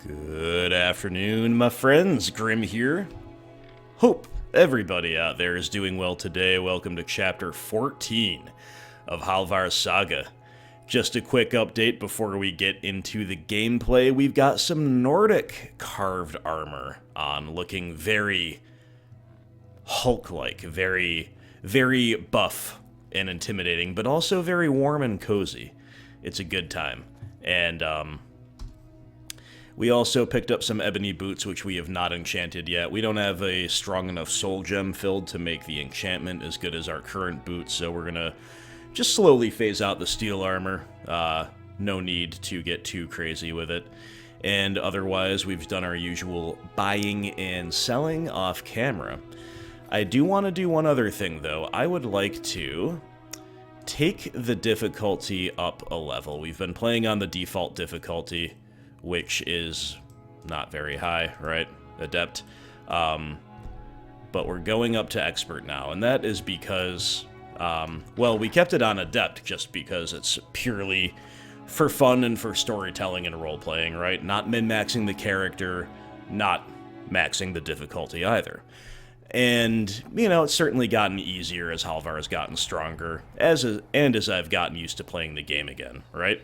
Good afternoon, my friends. Grim here. Hope everybody out there is doing well today. Welcome to Chapter 14 of Halvar's Saga. Just a quick update before we get into the gameplay. We've got some Nordic carved armor on, looking very Hulk-like, very buff and intimidating, but also very warm and cozy. It's a good time. And, we also picked up some ebony boots, which we have not enchanted yet. We don't have a strong enough soul gem filled to make the enchantment as good as our current boots, so we're gonna just slowly phase out the steel armor. No need to get too crazy with it. And otherwise, we've done our usual buying and selling off camera. I do want to do one other thing, though. I would like to take the difficulty up a level. We've been playing on the default difficulty, which is not very high, right? Adept. But we're going up to expert now, and that is because, well, we kept it on adept just because it's purely for fun and for storytelling and role-playing, right? Not min-maxing the character, not maxing the difficulty either. And, you know, it's certainly gotten easier as Halvar has gotten stronger, as I've gotten used to playing the game again, right?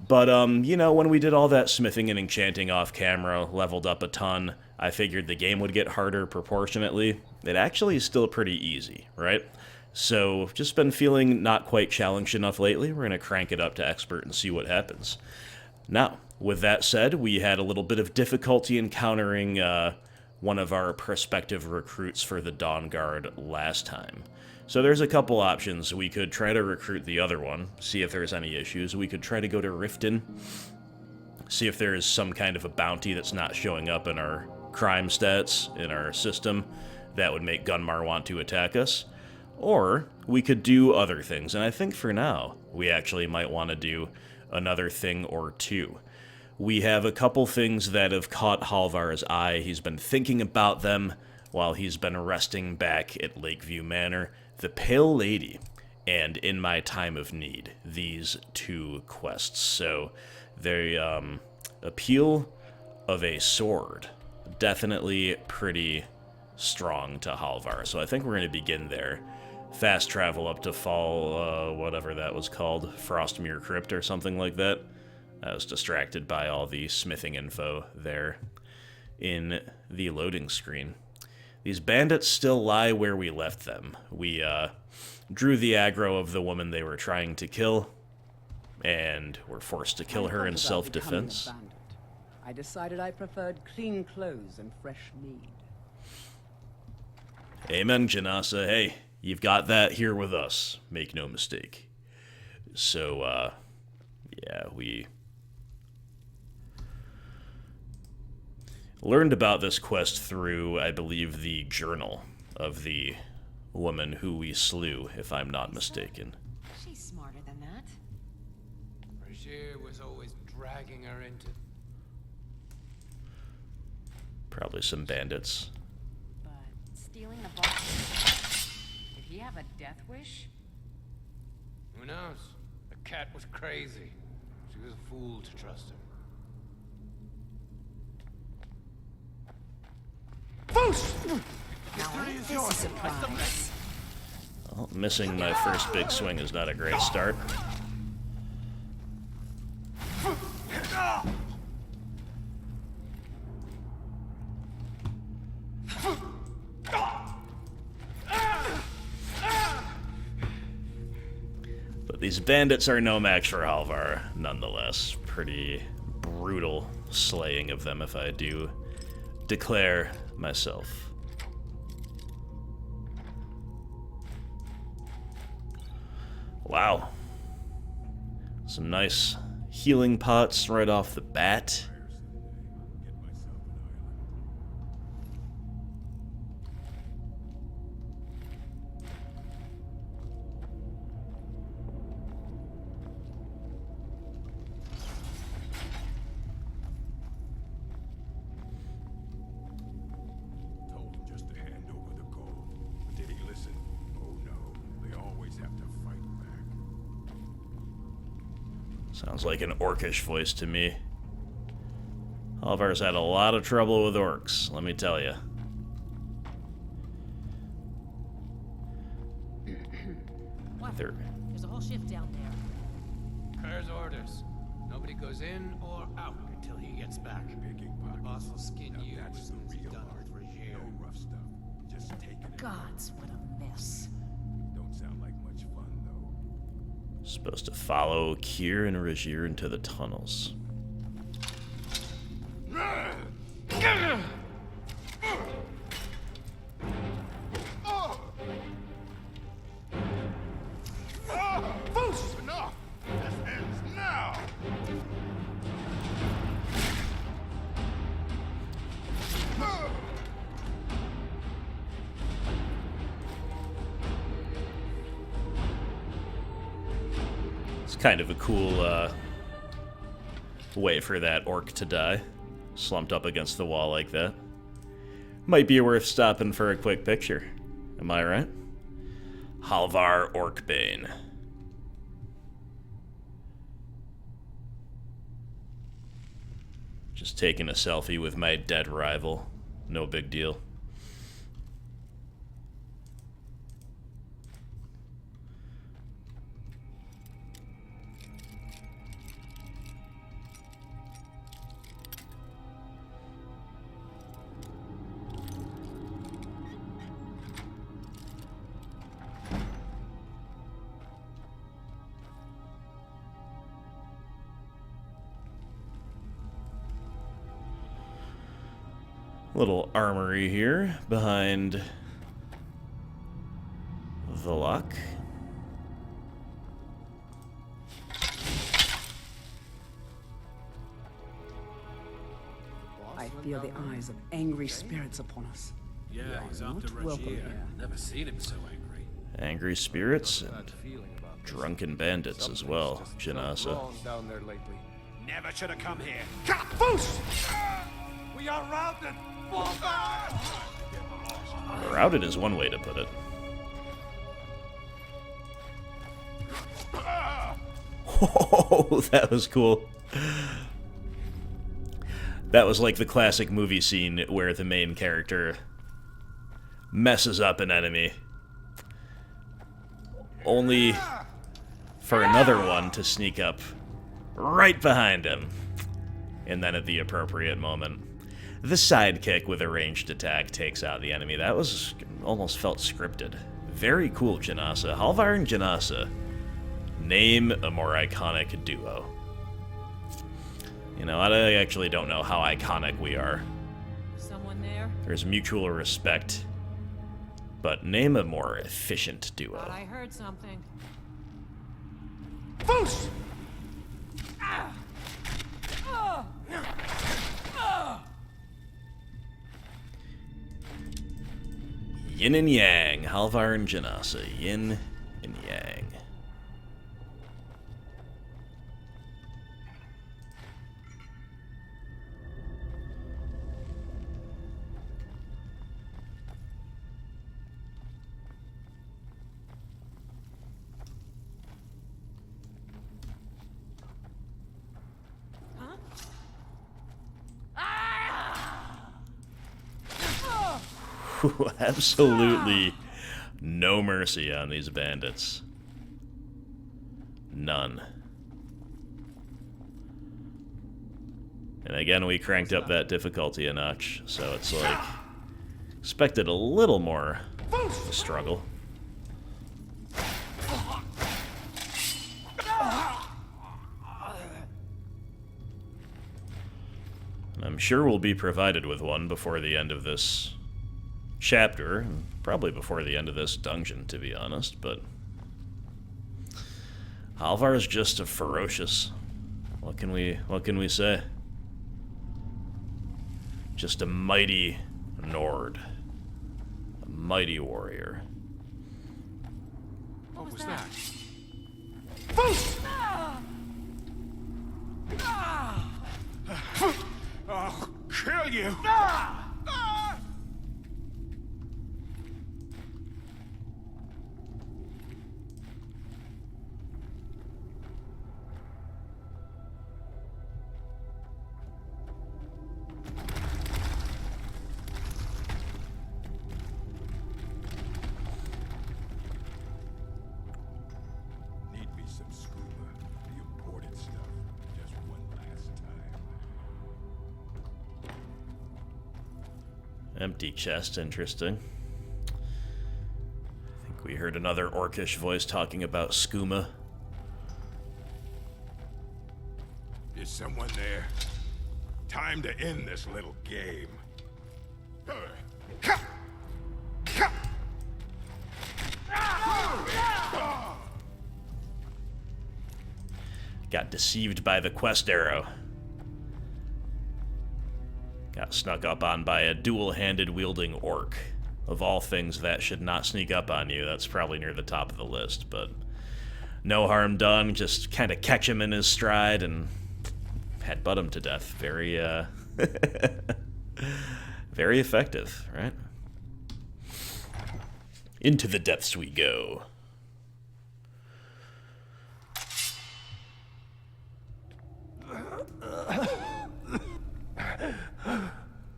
But, you know, when we did all that smithing and enchanting off camera, leveled up a ton, I figured the game would get harder proportionately. It actually is still pretty easy, right? So, just been feeling not quite challenged enough lately. We're going to crank it up to expert and see what happens. Now, with that said, we had a little bit of difficulty encountering one of our prospective recruits for the Dawn Guard last time. So there's a couple options. We could try to recruit the other one, see if there's any issues. We could try to go to Riften, see if there is some kind of a bounty that's not showing up in our crime stats, in our system, that would make Gunmar want to attack us. Or we could do other things, and I think for now, we actually might want to do another thing or two. We have a couple things that have caught Halvar's eye. He's been thinking about them while he's been resting back at Lakeview Manor. The Pale Lady, and In My Time of Need, these two quests. So, the appeal of a sword, definitely pretty strong to Halvar, so I think we're going to begin there. Fast travel up to Fall, whatever that was called, Frostmere Crypt or something like that. I was distracted by all the smithing info there in the loading screen. These bandits still lie where we left them. We drew the aggro of the woman they were trying to kill, and were forced to kill her in self-defense. I decided I preferred clean clothes and fresh mead. Amen, Janasa. Hey, you've got that here with us. Make no mistake. So, yeah, we learned about this quest through, I believe, the journal of the woman who we slew, if I'm not mistaken. She's smarter than that. Roger was always dragging her into... Probably some bandits. But stealing the box... Did he have a death wish? Who knows? The cat was crazy. She was a fool to trust him. Now ain't this a surprise? Well, missing my first big swing is not a great start. But these bandits are no match for Halvar, nonetheless. Pretty brutal slaying of them, if I do declare myself. Wow. Some nice healing pots right off the bat. Sounds like an orcish voice to me. Halvar's had a lot of trouble with orcs, let me tell you. What? There's a whole shift down there. Keir's orders. Nobody goes in or out until he gets back. The boss will skin you as soon as he's done with Regier. No rough stuff. Just taking it. Gods, what a mess. Don't sound like much fun, though. Supposed to follow Keir and Regier into the tunnels. Enough! This ends now! It's kind of a cool way for that orc to die, slumped up against the wall like that. Might be worth stopping for a quick picture. Am I right? Halvar Orcbane. Just taking a selfie with my dead rival. No big deal. Little armory here behind the lock. I feel the eyes of angry spirits upon us. Yeah, he's Not after welcome Regier. here. Never seen him so angry. Angry spirits and drunken bandits as well, Janasa. Wrong down there lately. Never should have come here. Caboose! We are routed! Fall back! Routed is one way to put it. Oh, that was cool. That was like the classic movie scene where the main character messes up an enemy, only for another one to sneak up right behind him. And then at the appropriate moment, the sidekick with a ranged attack takes out the enemy. That was almost felt scripted. Very cool, Janasa. Halvar and Janasa. Name a more iconic duo. You know, I actually don't know how iconic we are. Someone there? There's mutual respect. But name a more efficient Thought duo. I heard something. Foos! Yin and Yang. Halvar and Janasa. Yin and Yang. Absolutely no mercy on these bandits. None. And again, we cranked up that difficulty a notch, so it's like expected a little more of a struggle. I'm sure we'll be provided with one before the end of this chapter, and probably before the end of this dungeon, to be honest, but Halvar is just a ferocious. What can we say? Just a mighty Nord. A mighty warrior. What was that? I'll kill you! me some scuba, the imported stuff, just one last time. Empty chest, interesting. I think we heard another orcish voice talking about skooma. Is someone there? Time to end this little game. Got deceived by the quest arrow. Got snuck up on by a dual-handed wielding orc. Of all things, that should not sneak up on you. That's probably near the top of the list, but no harm done. Just kind of catch him in his stride and headbutt him to death. Very, very effective, right? Into the depths we go.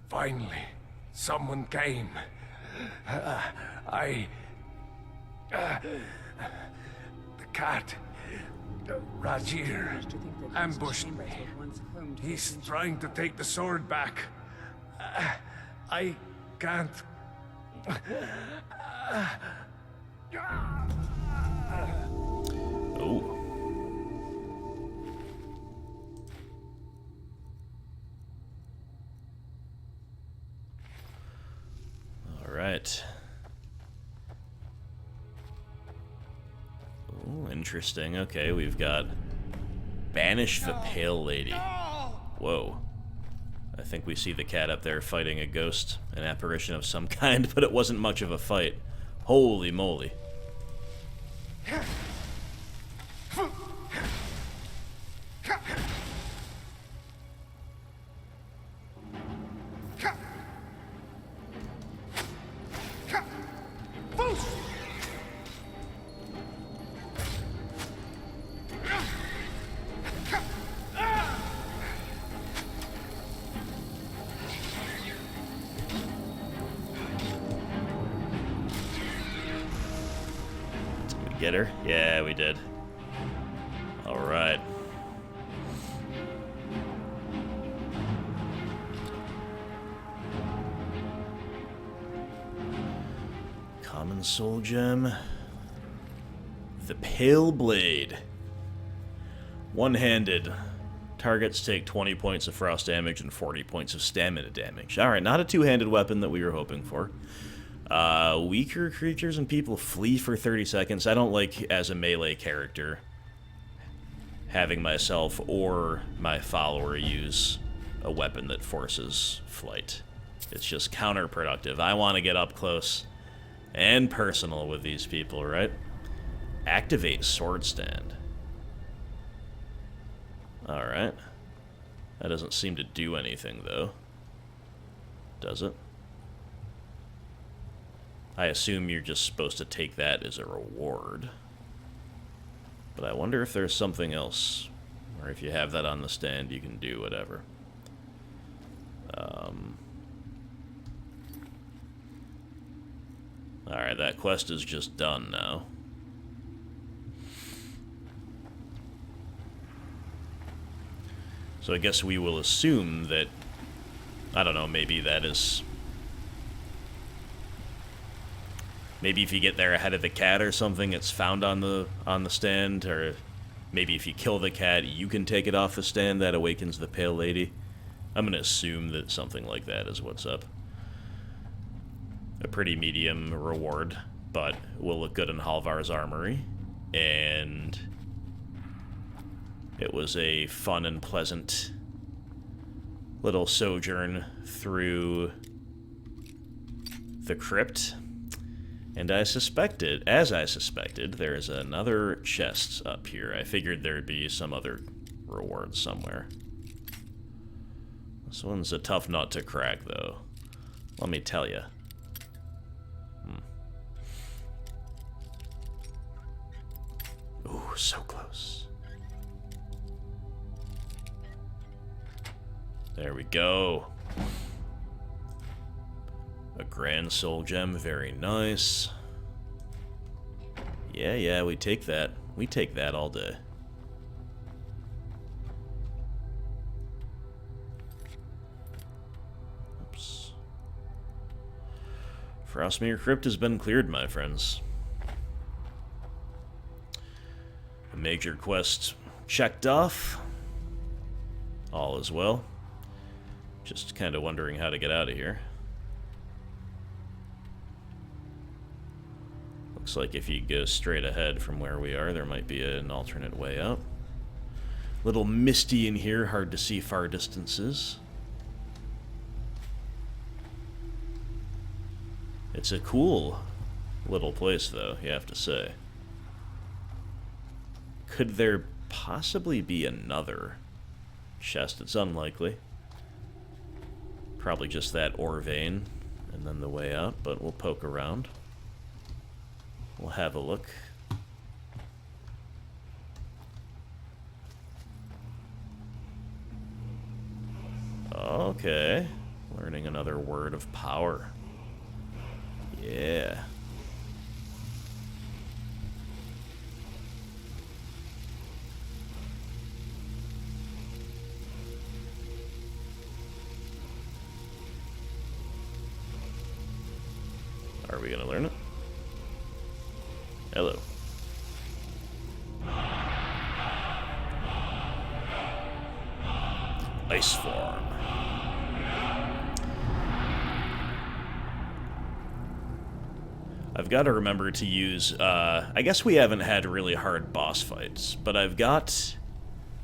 Finally, someone came. The cat, Rajir, ambushed me. He's trying to take the sword back. I can't. Oh. All right. Oh, interesting. Okay, we've got Banish the Pale Lady. Whoa. I think we see the cat up there fighting a ghost, an apparition of some kind, but it wasn't much of a fight. Holy moly. Get her? Yeah, we did. All right. Common soul gem. The Pale Blade. One-handed. Targets take 20 points of frost damage and 40 points of stamina damage. All right, not a two-handed weapon that we were hoping for. Weaker creatures and people flee for 30 seconds. I don't like, as a melee character, having myself or my follower use a weapon that forces flight. It's just counterproductive. I want to get up close and personal with these people, right? Activate sword stand. Alright. That doesn't seem to do anything, though. Does it? I assume you're just supposed to take that as a reward. But I wonder if there's something else. Or if you have that on the stand, you can do whatever. Alright, that quest is just done now. So I guess we will assume that, I don't know, maybe that is... Maybe if you get there ahead of the cat or something, it's found on the stand, or maybe if you kill the cat, you can take it off the stand. That awakens the Pale Lady. I'm gonna assume that something like that is what's up. A pretty medium reward, but will look good in Halvar's armory, and it was a fun and pleasant little sojourn through the crypt. And as I suspected, there is another chest up here. I figured there'd be some other reward somewhere. This one's a tough nut to crack, though. Let me tell you. Ooh, so close. There we go. A grand soul gem, very nice. Yeah, we take that. We take that all day. Oops. Frostmere Crypt has been cleared, my friends. A major quest checked off. All is well. Just kind of wondering how to get out of here. Looks like if you go straight ahead from where we are, there might be an alternate way out. Little misty in here, hard to see far distances. It's a cool little place, though, you have to say. Could there possibly be another chest? It's unlikely. Probably just that ore vein and then the way out, but we'll poke around. We'll have a look. Okay. Learning another word of power. Yeah. Are we gonna learn it? Hello. Ice form. I've got to remember to use, I guess we haven't had really hard boss fights, but I've got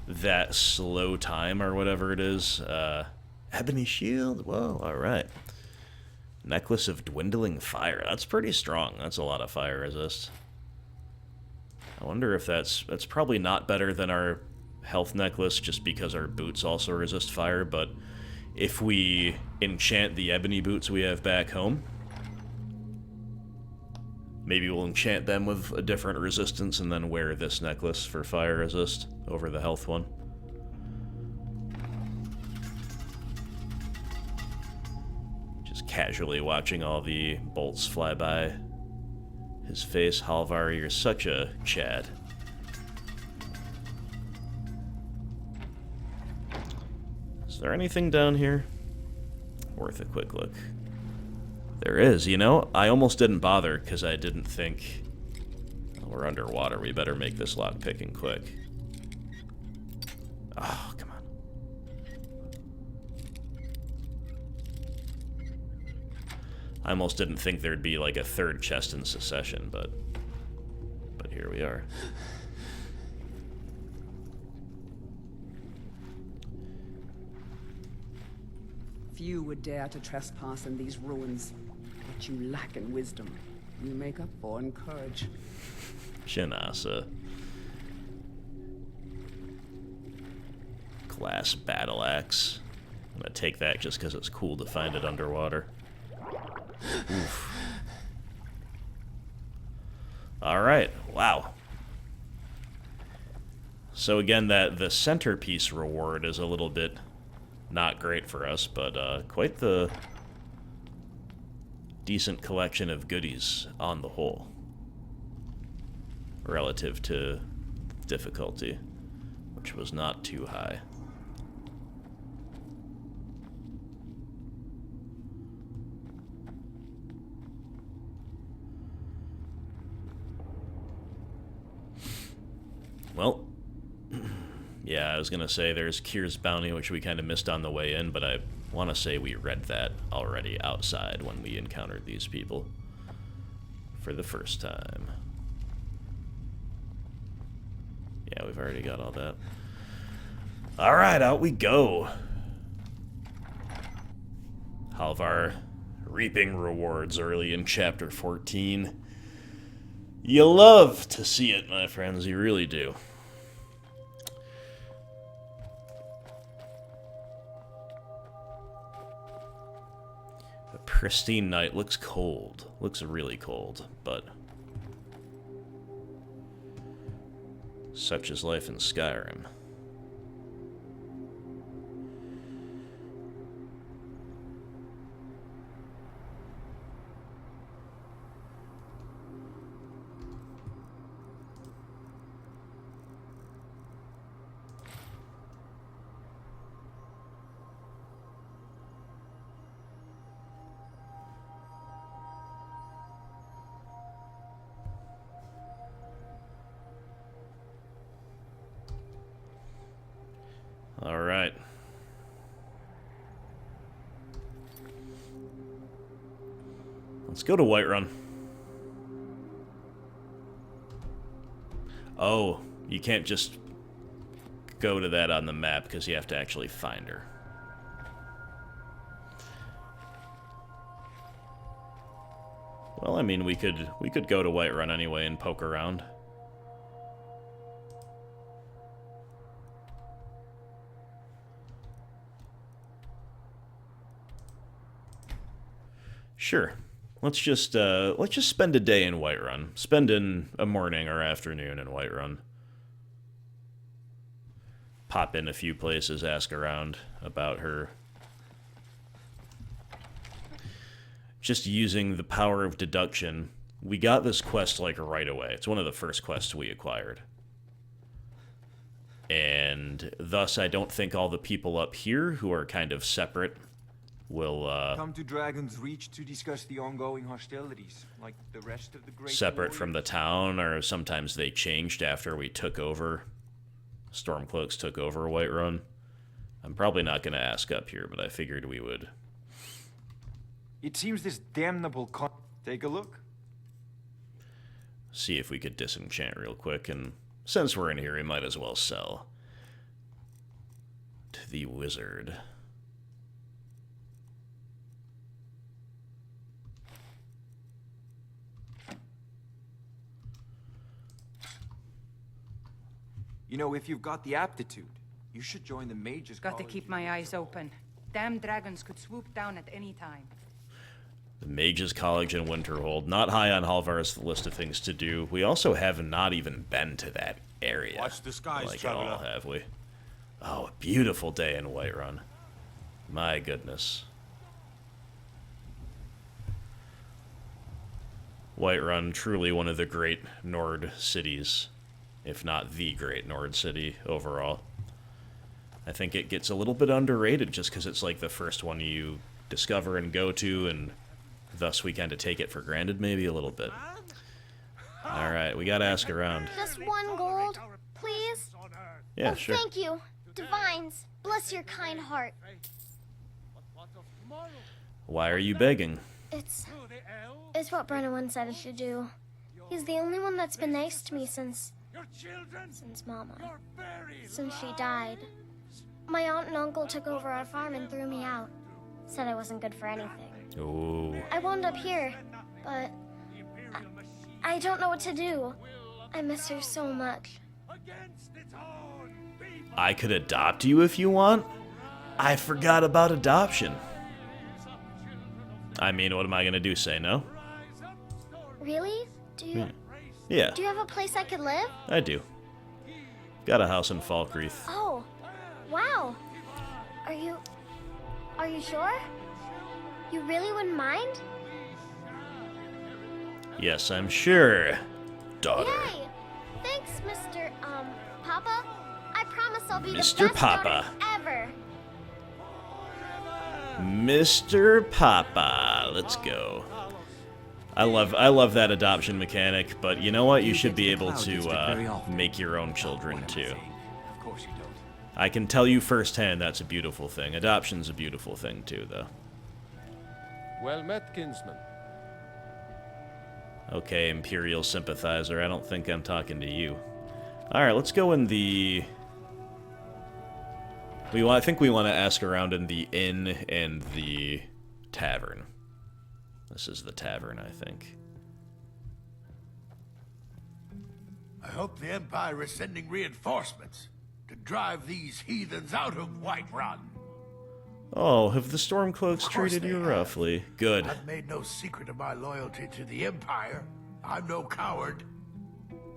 that slow time or whatever it is. Ebony shield? Whoa, alright. Necklace of dwindling fire. That's pretty strong. That's a lot of fire resist. I wonder if that's probably not better than our health necklace just because our boots also resist fire, but if we enchant the ebony boots we have back home, maybe we'll enchant them with a different resistance and then wear this necklace for fire resist over the health one. Just casually watching all the bolts fly by his face. Halvar, you're such a Chad. Is there anything down here? Worth a quick look. There is, you know, I almost didn't bother because I didn't think, oh, we're underwater, we better make this lock picking quick. Oh, come on. I almost didn't think there'd be like a third chest in succession, but here we are. Few would dare to trespass in these ruins. What you lack in wisdom, you make up for in courage. Shinasa. Glass battle axe. I'm gonna take that just because it's cool to find it underwater. Oof. Alright, wow. So again, the centerpiece reward is a little bit not great for us, but quite the decent collection of goodies on the whole, relative to difficulty, which was not too high. Well, yeah, I was gonna say there's Keir's bounty, which we kind of missed on the way in, but I want to say we read that already outside when we encountered these people for the first time. Yeah, we've already got all that. Alright, out we go. Halvar reaping rewards early in Chapter 14. You love to see it, my friends, you really do. The pristine night looks cold. Looks really cold, but such is life in Skyrim. All right. Let's go to Whiterun. Oh, you can't just go to that on the map because you have to actually find her. Well, I mean, we could go to Whiterun anyway and poke around. Sure. Let's just spend a day in Whiterun. Spend in a morning or afternoon in Whiterun. Pop in a few places, ask around about her. Just using the power of deduction, we got this quest like right away. It's one of the first quests we acquired. And thus I don't think all the people up here who are kind of separate will come to Dragon's Reach to discuss the ongoing hostilities, like the rest of the great separate from the town, or sometimes they changed after we took over. Stormcloaks took over Whiterun. I'm probably not going to ask up here, but I figured we would. It seems this damnable take a look. See if we could disenchant real quick, and since we're in here, we might as well sell to the wizard. You know, if you've got the aptitude, you should join the mages. Got to keep my eyes open. Damn dragons could swoop down at any time. The Mages College in Winterhold. Not high on Halvar's list of things to do. We also have not even been to that area. Watch the skies, like at all, traveler. have we? Oh, a beautiful day in Whiterun. My goodness. Whiterun, truly one of the great Nord cities, if not the great Nord city overall. I think it gets a little bit underrated just because it's like the first one you discover and go to, and thus we kind of take it for granted maybe a little bit. Alright, we gotta ask around. Just 1 gold, please? Yeah, Oh, sure. thank you. Divines, bless your kind heart. Why are you begging? It's what Brennan once said I should do. He's the only one that's been nice to me since Mama. Since she died. My aunt and uncle took over our farm and threw me out. Said I wasn't good for anything. Ooh. I wound up here, but I don't know what to do. I miss her so much. I could adopt you if you want? I forgot about adoption. I mean, what am I gonna do, say no? Really? Do you Yeah, have a place I could live? I do. Got a house in Falkreath. Oh, wow. Are you sure? You really wouldn't mind? Yes, I'm sure, daughter. Yay! Thanks, Mr. Papa. I promise I'll be Mr. the best Papa. daughter ever. Mr. Papa, let's go. I love that adoption mechanic, but you know what? You should be able to make your own children too. Of course you don't. I can tell you firsthand that's a beautiful thing. Adoption's a beautiful thing too, though. Well met, kinsman. Okay, Imperial sympathizer, I don't think I'm talking to you. Alright, let's go in the... I think we want to ask around in the inn and the tavern. This is the tavern, I think. I hope the Empire is sending reinforcements to drive these heathens out of Whiterun. Oh, have the Stormcloaks Of course treated they you have. roughly? Good. I've made no secret of my loyalty to the Empire. I'm no coward.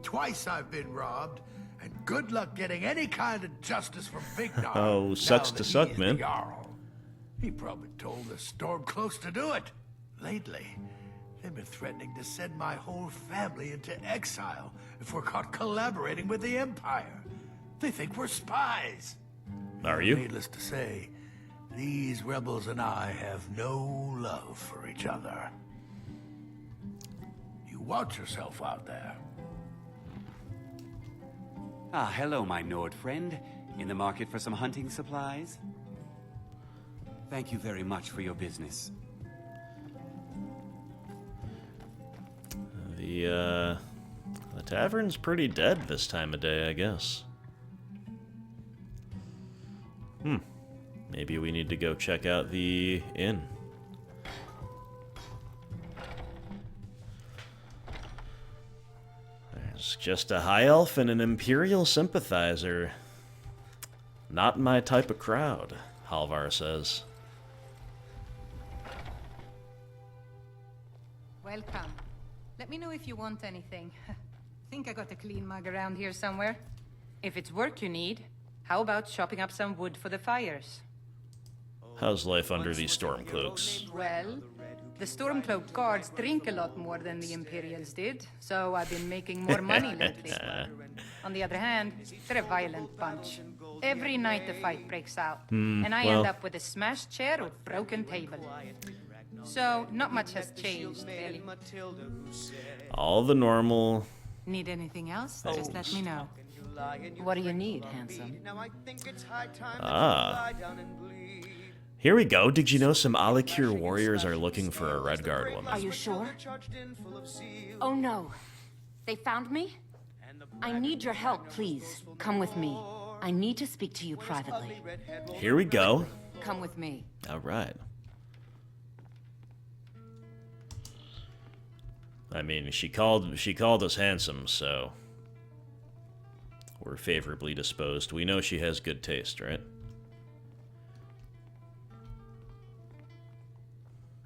Twice I've been robbed, and good luck getting any kind of justice from Vignar. Oh, sucks now to that suck, he is man. the Jarl. He probably told the Stormcloaks to do it. Lately, they've been threatening to send my whole family into exile if we're caught collaborating with the Empire. They think we're spies. Are you? Needless to say, these rebels and I have no love for each other. You watch yourself out there. Ah, hello, my Nord friend. In the market for some hunting supplies? Thank you very much for your business. The tavern's pretty dead this time of day, I guess. Maybe we need to go check out the inn. There's just a high elf and an imperial sympathizer. Not my type of crowd, Halvar says. Welcome. Let me know if you want anything. Think I got a clean mug around here somewhere. If it's work you need, how about chopping up some wood for the fires? How's life under these storm cloaks? Well, the Stormcloak guards drink a lot more than the Imperials did, so I've been making more money lately. On the other hand, they're a violent bunch. Every night the fight breaks out, and I end up with a smashed chair or broken table. So, not much has changed, really. All the normal... Need anything else? Just let me know. What do you need, handsome? Ah. Here we go. Did you know some Alikir warriors are looking for a Redguard woman? Are you sure? Oh no. They found me? I need your help, please. Come with me. I need to speak to you privately. Here we go. Come with me. All right. I mean, she called us handsome, so we're favorably disposed. We know she has good taste, right?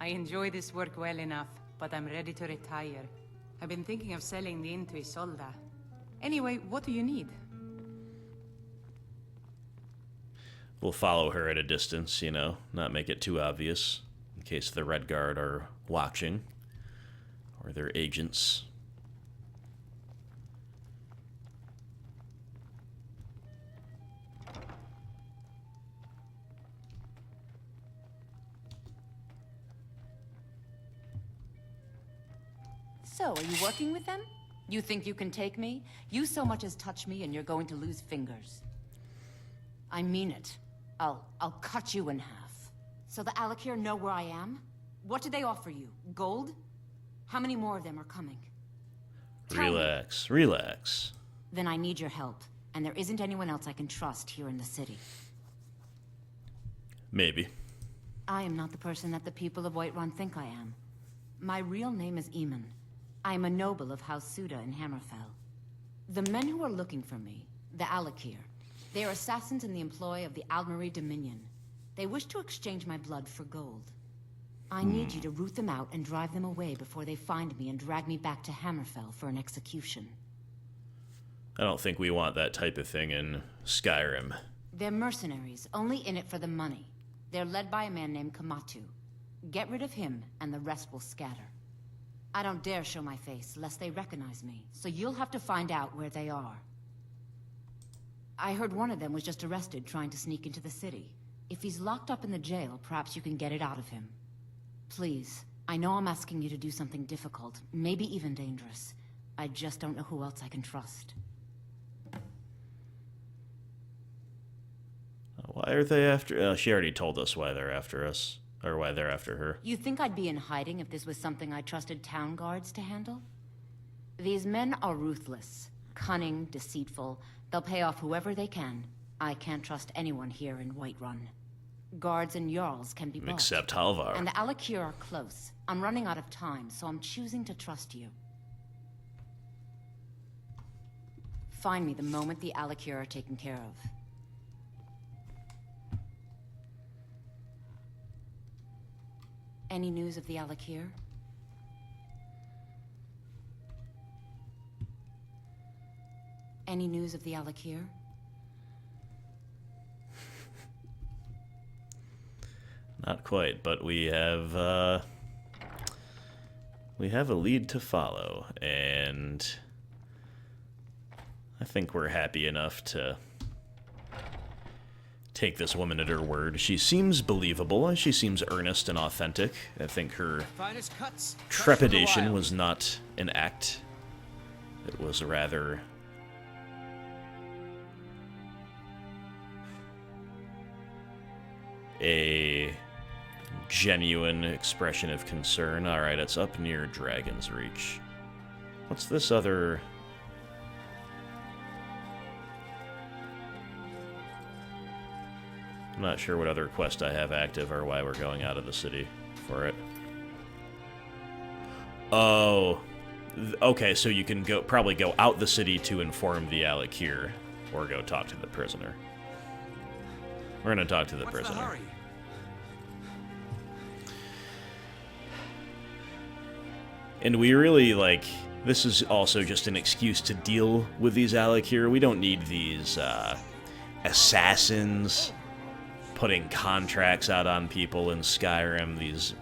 I enjoy this work well enough, but I'm ready to retire. I've been thinking of selling the inn to Isolda. Anyway, what do you need? We'll follow her at a distance, you know, not make it too obvious, in case the Redguard are watching, or their agents. So, are you working with them? You think you can take me? You so much as touch me and you're going to lose fingers. I mean it. I'll cut you in half. So the Alikir know where I am? What did they offer you? Gold? How many more of them are coming? Relax, relax. Then I need your help, and there isn't anyone else I can trust here in the city. Maybe. I am not the person that the people of Whiterun think I am. My real name is Eamon. I am a noble of House Suda in Hammerfell. The men who are looking for me, the Alikir, they are assassins in the employ of the Aldmeri Dominion. They wish to exchange my blood for gold. I need you to root them out and drive them away before they find me and drag me back to Hammerfell for an execution. I don't think we want that type of thing in Skyrim. They're mercenaries, only in it for the money. They're led by a man named Kamatu. Get rid of him, and the rest will scatter. I don't dare show my face, lest they recognize me, so you'll have to find out where they are. I heard one of them was just arrested trying to sneak into the city. If he's locked up in the jail, perhaps you can get it out of him. Please, I know I'm asking you to do something difficult, maybe even dangerous. I just don't know who else I can trust. Why are they after... she already told us why they're after us. Or why they're after her. You think I'd be in hiding if this was something I trusted town guards to handle? These men are ruthless, cunning, deceitful. They'll pay off whoever they can. I can't trust anyone here in Whiterun. Guards and Jarls can be bought. Except Halvar. And the Alikir are close. I'm running out of time, so I'm choosing to trust you. Find me the moment the Alikir are taken care of. Any news of the Alikir? Any news of the Alikir? Not quite, but we have a lead to follow, and I think we're happy enough to take this woman at her word. She seems believable, she seems earnest and authentic. I think her trepidation was not an act. It was rather a genuine expression of concern. Alright, it's up near Dragon's Reach. What's this other... I'm not sure what other quest I have active or why we're going out of the city for it. Oh, okay, so you can probably go out the city to inform the Alakir, or go talk to the prisoner. We're gonna talk to the prisoner. The hurry? And we really, like, this is also just an excuse to deal with these Alakir. We don't need these, assassins putting contracts out on people in Skyrim, these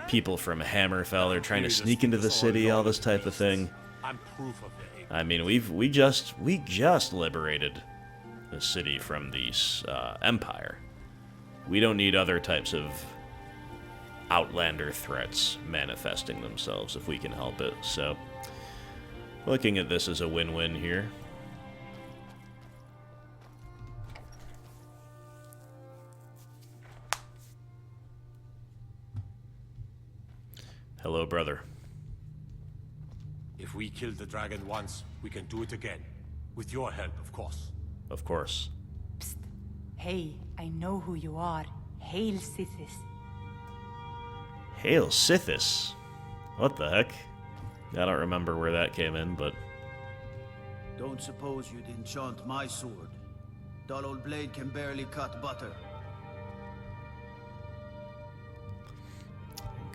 people from Hammerfell are trying to sneak into the city, all this type of thing. I mean, we just liberated the city from the Empire. We don't need other types of outlander threats manifesting themselves if we can help it. So, looking at this as a win-win here. Hello, brother. If we killed the dragon once, we can do it again. With your help, of course. Of course. Psst. Hey, I know who you are. Hail Sithis. Hail Sithis? What the heck? I don't remember where that came in, but... Don't suppose you'd enchant my sword. Dull old blade can barely cut butter.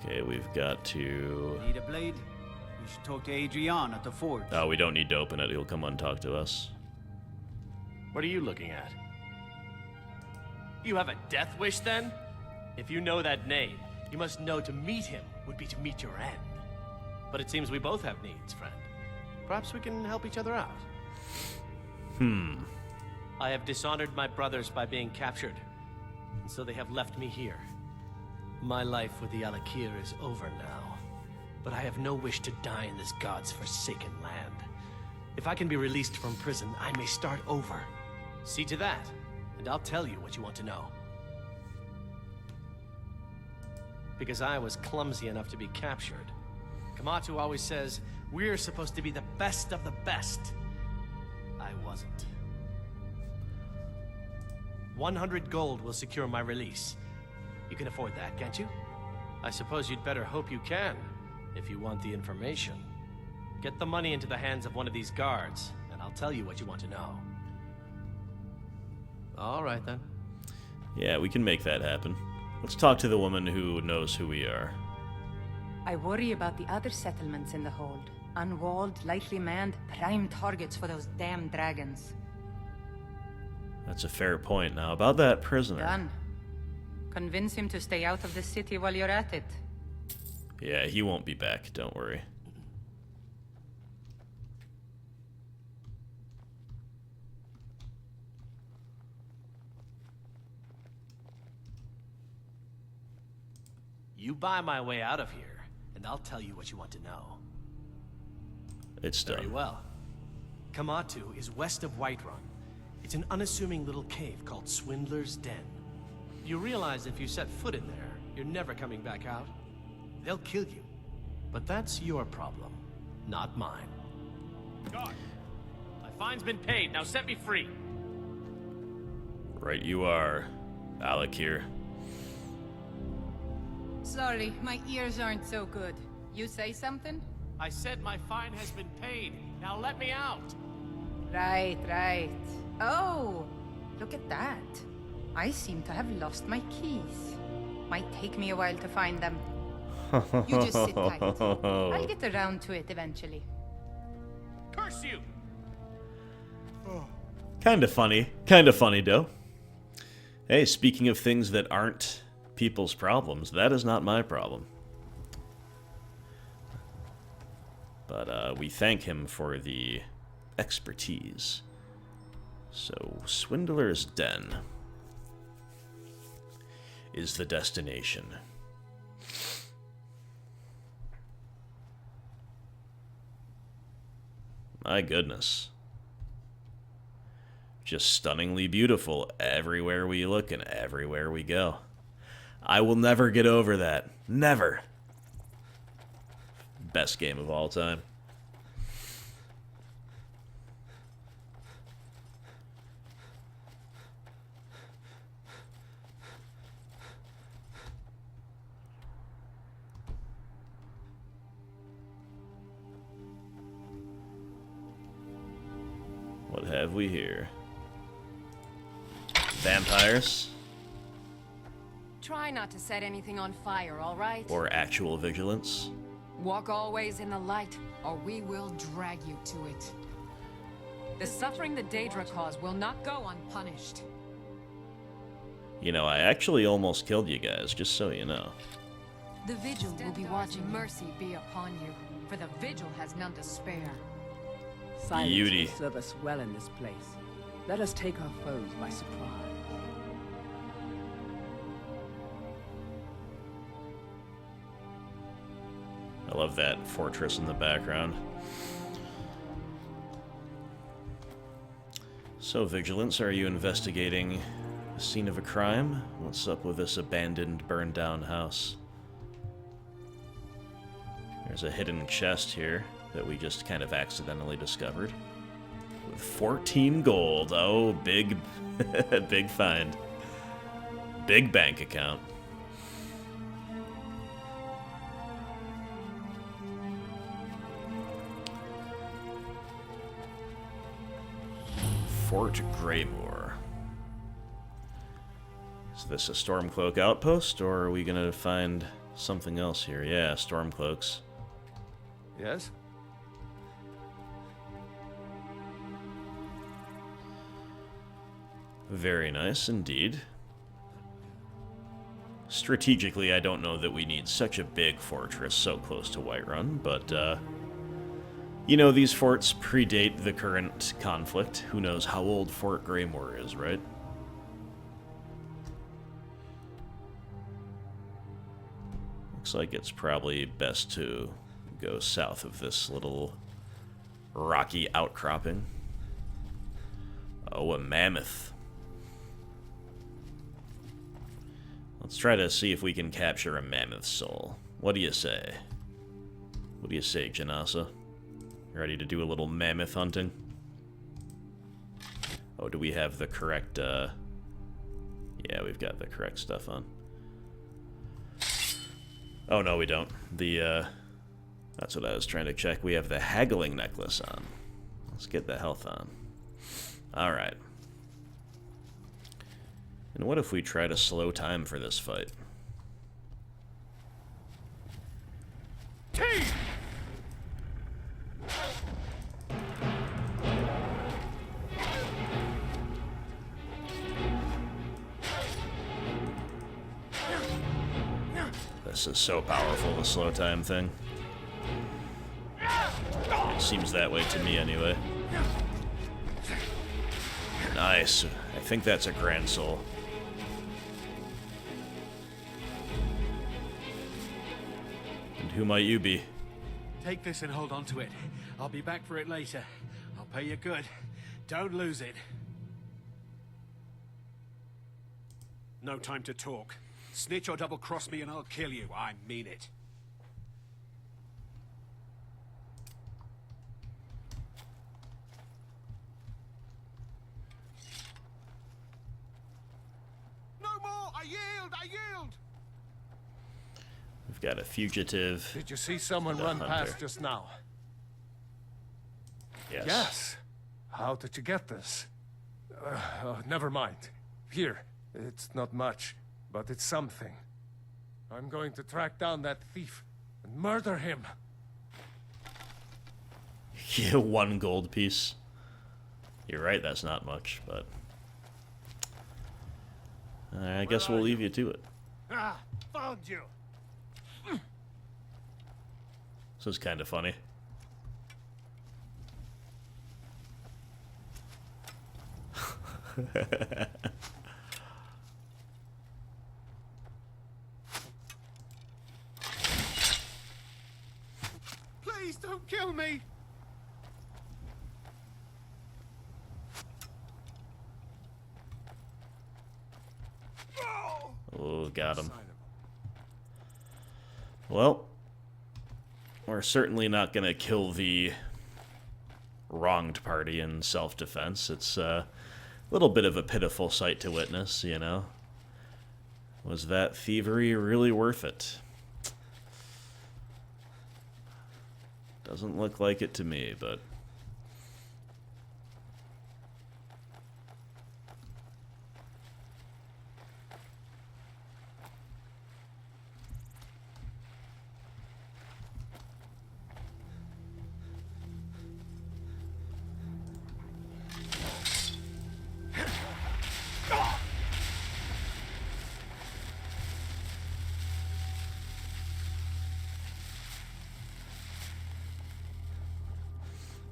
Okay, we've got to... Need a blade? We should talk to Adrian at the forge. Oh, we don't need to open it. He'll come and talk to us. What are you looking at? You have a death wish, then? If you know that name, you must know to meet him would be to meet your end. But it seems we both have needs, friend. Perhaps we can help each other out. I have dishonored my brothers by being captured, and so they have left me here. My life with the Alakir is over now, but I have no wish to die in this god's forsaken land. If I can be released from prison, I may start over. See to that, and I'll tell you what you want to know. Because I was clumsy enough to be captured. Kamatu always says, we're supposed to be the best of the best. I wasn't. 100 gold will secure my release. You can afford that, can't you? I suppose you'd better hope you can, if you want the information. Get the money into the hands of one of these guards, and I'll tell you what you want to know. All right, then. Yeah, we can make that happen. Let's talk to the woman who knows who we are. I worry about the other settlements in the hold. Unwalled, lightly manned, prime targets for those damn dragons. That's a fair point. Now, about that prisoner. Done. Convince him to stay out of the city while you're at it. Yeah, he won't be back, don't worry. You buy my way out of here, and I'll tell you what you want to know. It's done. Very well. Kamatu is west of Whiterun. It's an unassuming little cave called Swindler's Den. You realize if you set foot in there, you're never coming back out. They'll kill you. But that's your problem, not mine. God, my fine's been paid. Now set me free. Right you are, Alakir. Sorry, my ears aren't so good. You say something? I said my fine has been paid. Now let me out. Right, right. Oh, look at that. I seem to have lost my keys. Might take me a while to find them. You just sit tight. I'll get around to it eventually. Curse you! Kinda funny. Kinda funny, though. Hey, speaking of things that aren't people's problems, that is not my problem. But we thank him for the expertise. So, Swindler's Den is the destination. My goodness. just stunningly beautiful everywhere we look and everywhere we go. I will never get over that. Never. Best game of all time. What have we here? Vampires? Try not to set anything on fire, all right? Or actual vigilance? Walk always in the light, or we will drag you to it. The suffering the Daedra cause will not go unpunished. You know, I actually almost killed you guys, just so you know. The Vigil will be watching. Mercy be upon you, for the Vigil has none to spare. Silence Beauty. will serve us well in this place. Let us take our foes by surprise. I love that fortress in the background. So, Vigilance, are you investigating the scene of a crime? What's up with this abandoned, burned-down house? There's a hidden chest here that we just kind of accidentally discovered. With 14 gold. Oh, big, big find. Big bank account. Fort Greymoor. Is this a Stormcloak outpost, or are we gonna find something else here? Yeah, Stormcloaks. Yes? Very nice indeed. Strategically, I don't know that we need such a big fortress so close to Whiterun, but, you know, these forts predate the current conflict. Who knows how old Fort Greymoor is, right? Looks like it's probably best to go south of this little rocky outcropping. Oh, a mammoth. Let's try to see if we can capture a mammoth soul. What do you say? What do you say, Janasa? Ready to do a little mammoth hunting? Oh, do we have the correct, Yeah, we've got the correct stuff on. Oh, no, we don't. That's what I was trying to check. We have the haggling necklace on. Let's get the health on. Alright. And what if we try to slow time for this fight? This is so powerful, the slow time thing. It seems that way to me anyway. Nice. I think that's a Grand Soul. And who might you be? Take this and hold on to it. I'll be back for it later. I'll pay you good. Don't lose it. No time to talk. Snitch or double-cross me and I'll kill you. I mean it. No more! I yield! I yield! We've got a fugitive. Did you see someone run past just now? Yes. Yes. How did you get this? Never mind. Here. It's not much, but it's something. I'm going to track down that thief and murder him. Yeah, 1 gold piece. You're right, that's not much, but... I guess we'll leave you to it. Ah, found you! This is kind of funny. Please don't kill me! got him. Well, we're certainly not going to kill the wronged party in self-defense. It's a little bit of a pitiful sight to witness, you know. Was that thievery really worth it? Doesn't look like it to me, but...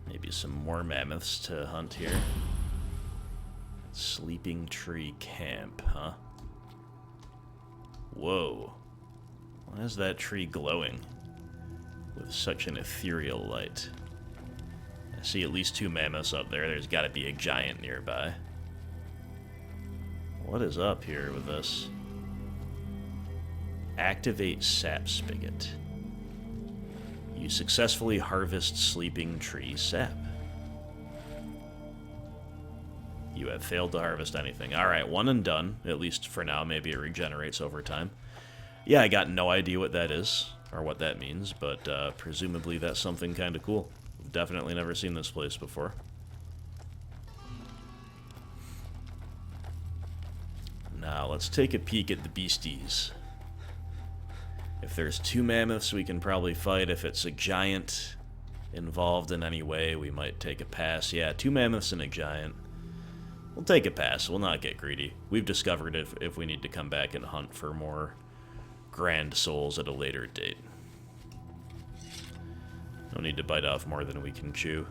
maybe some more mammoths to hunt here. Sleeping Tree Camp, huh? Whoa. Why is that tree glowing with such an ethereal light? I see at least 2 mammoths up there. There's got to be a giant nearby. What is up here with this? Activate sap spigot. You successfully harvest sleeping tree sap. You have failed to harvest anything. Alright, 1 and done. At least for now. Maybe it regenerates over time. Yeah, I got no idea what that is, or what that means, but presumably that's something kind of cool. I've definitely never seen this place before. Now, let's take a peek at the beasties. If there's 2 mammoths, we can probably fight. If it's a giant involved in any way, we might take a pass. Yeah, 2 mammoths and a giant. We'll take a pass. We'll not get greedy. We've discovered if we need to come back and hunt for more grand souls at a later date. No need to bite off more than we can chew.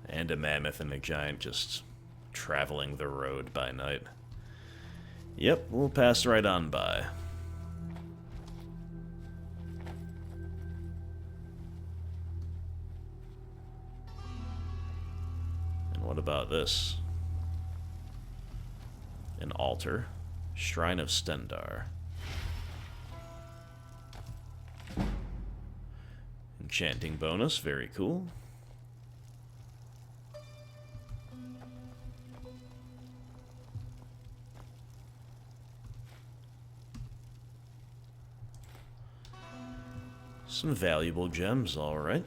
And a mammoth and a giant just traveling the road by night. Yep, we'll pass right on by. And what about this? An altar. Shrine of Stendar. Enchanting bonus, very cool. Some valuable gems, alright.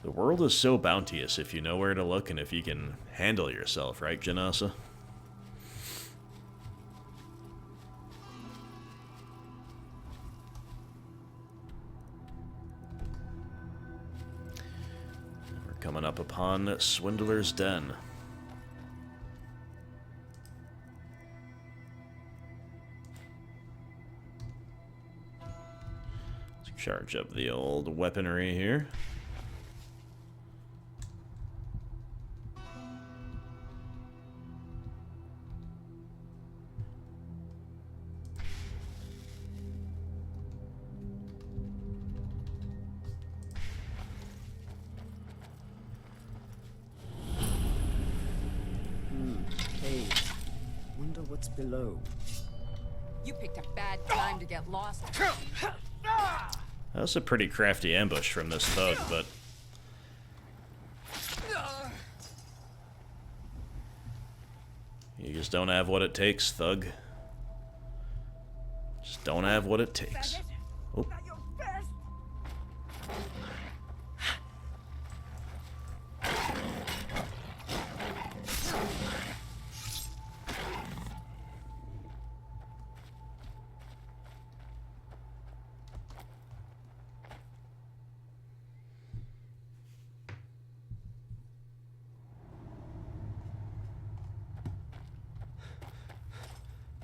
The world is so bounteous if you know where to look and if you can handle yourself, right, Janasa? We're coming up upon Swindler's Den. Charge up the old weaponry here. Caves. Wonder what's below. You picked a bad time to get lost. That was a pretty crafty ambush from this thug, but... You just don't have what it takes, thug. Just don't have what it takes. Oh.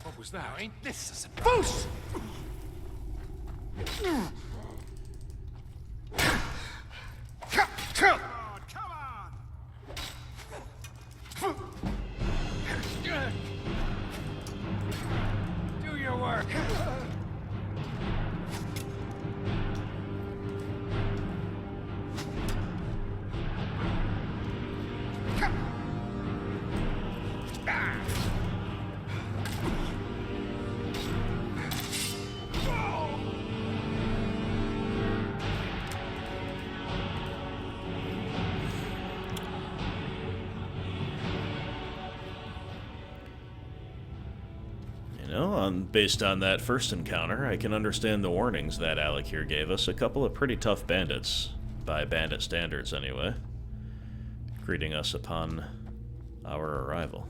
What was that? Now, ain't this a surprise? Come on! Do your Based on that first encounter, I can understand the warnings that Alec here gave us. A couple of pretty tough bandits, by bandit standards anyway, greeting us upon our arrival.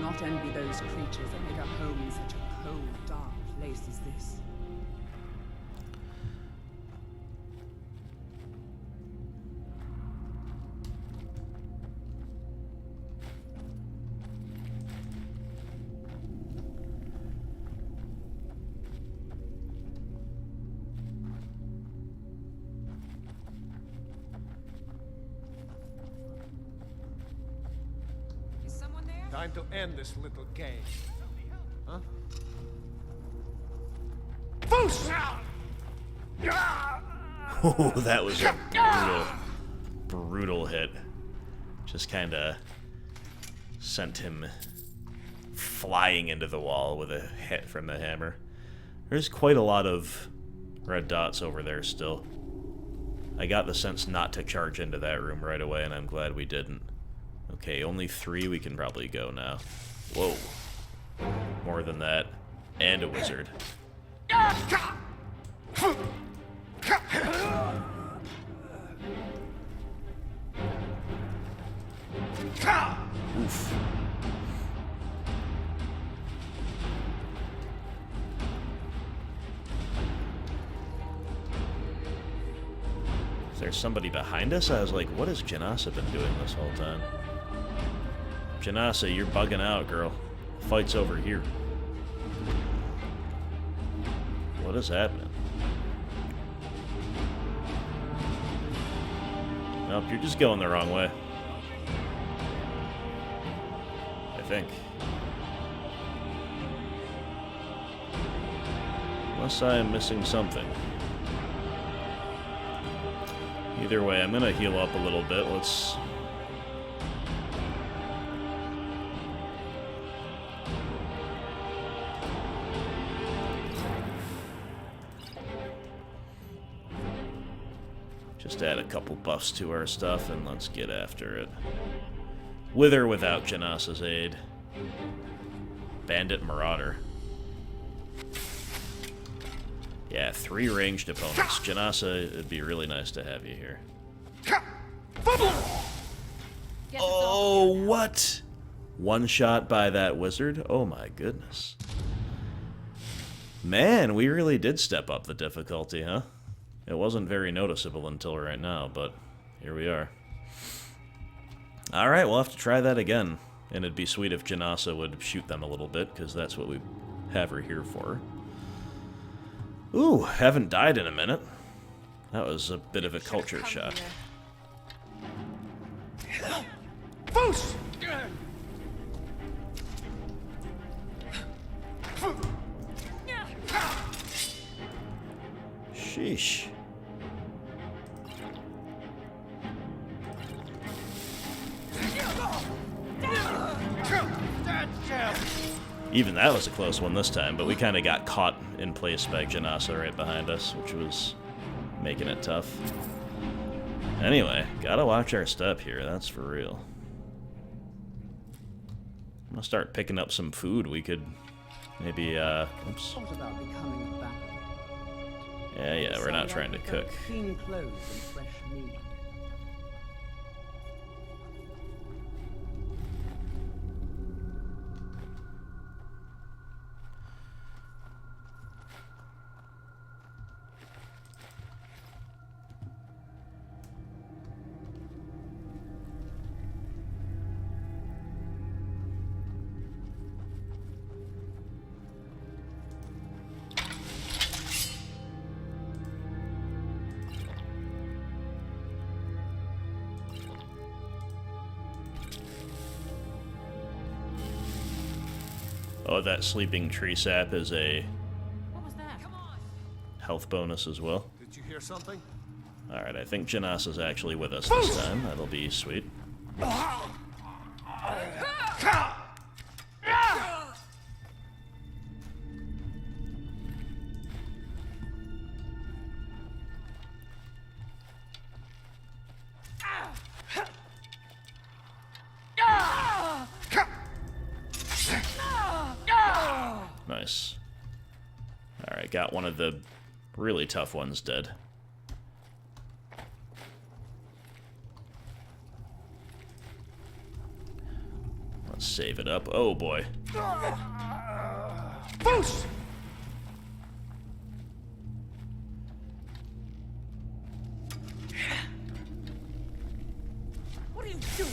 Not envy those creatures that make a home in such a cold, dark place as this. Time to end this little game. Huh? Oh, that was a brutal hit. Just kind of sent him flying into the wall with a hit from the hammer. There's quite a lot of red dots over there still. I got the sense not to charge into that room right away, and I'm glad we didn't. Okay, only 3, we can probably go now. Whoa. More than that. And a wizard. Oof. Is there somebody behind us? I was like, what has Janasa been doing this whole time? Janasa, you're bugging out, girl. Fight's over here. What is happening? Nope, you're just going the wrong way. I think. Unless I am missing something. Either way, I'm gonna heal up a little bit. Let's... just add a couple buffs to our stuff and let's get after it. With or without Janasa's aid. Bandit Marauder. Yeah, 3 ranged opponents. Janasa, it'd be really nice to have you here. Oh, what? One shot by that wizard? Oh my goodness. Man, we really did step up the difficulty, huh? It wasn't very noticeable until right now, but here we are. Alright, we'll have to try that again. And it'd be sweet if Janasa would shoot them a little bit, because that's what we have her here for. Ooh, haven't died in a minute. That was a bit of a culture shock. Foos! Sheesh. Even that was a close one this time, but we kind of got caught in place by Janasa right behind us, which was making it tough. Anyway, gotta watch our step here, that's for real. I'm gonna start picking up some food. We could maybe, oops. Thought about becoming a battle. Yeah, we're not trying to cook. Clean clothes and fresh meat. Oh, that sleeping tree sap is a health bonus as well. Did you hear something? Alright, I think Janasa's actually with us this time. That'll be sweet. Nice. Alright, got one of the really tough ones dead. Let's save it up. Oh boy. Boost! What are you doing?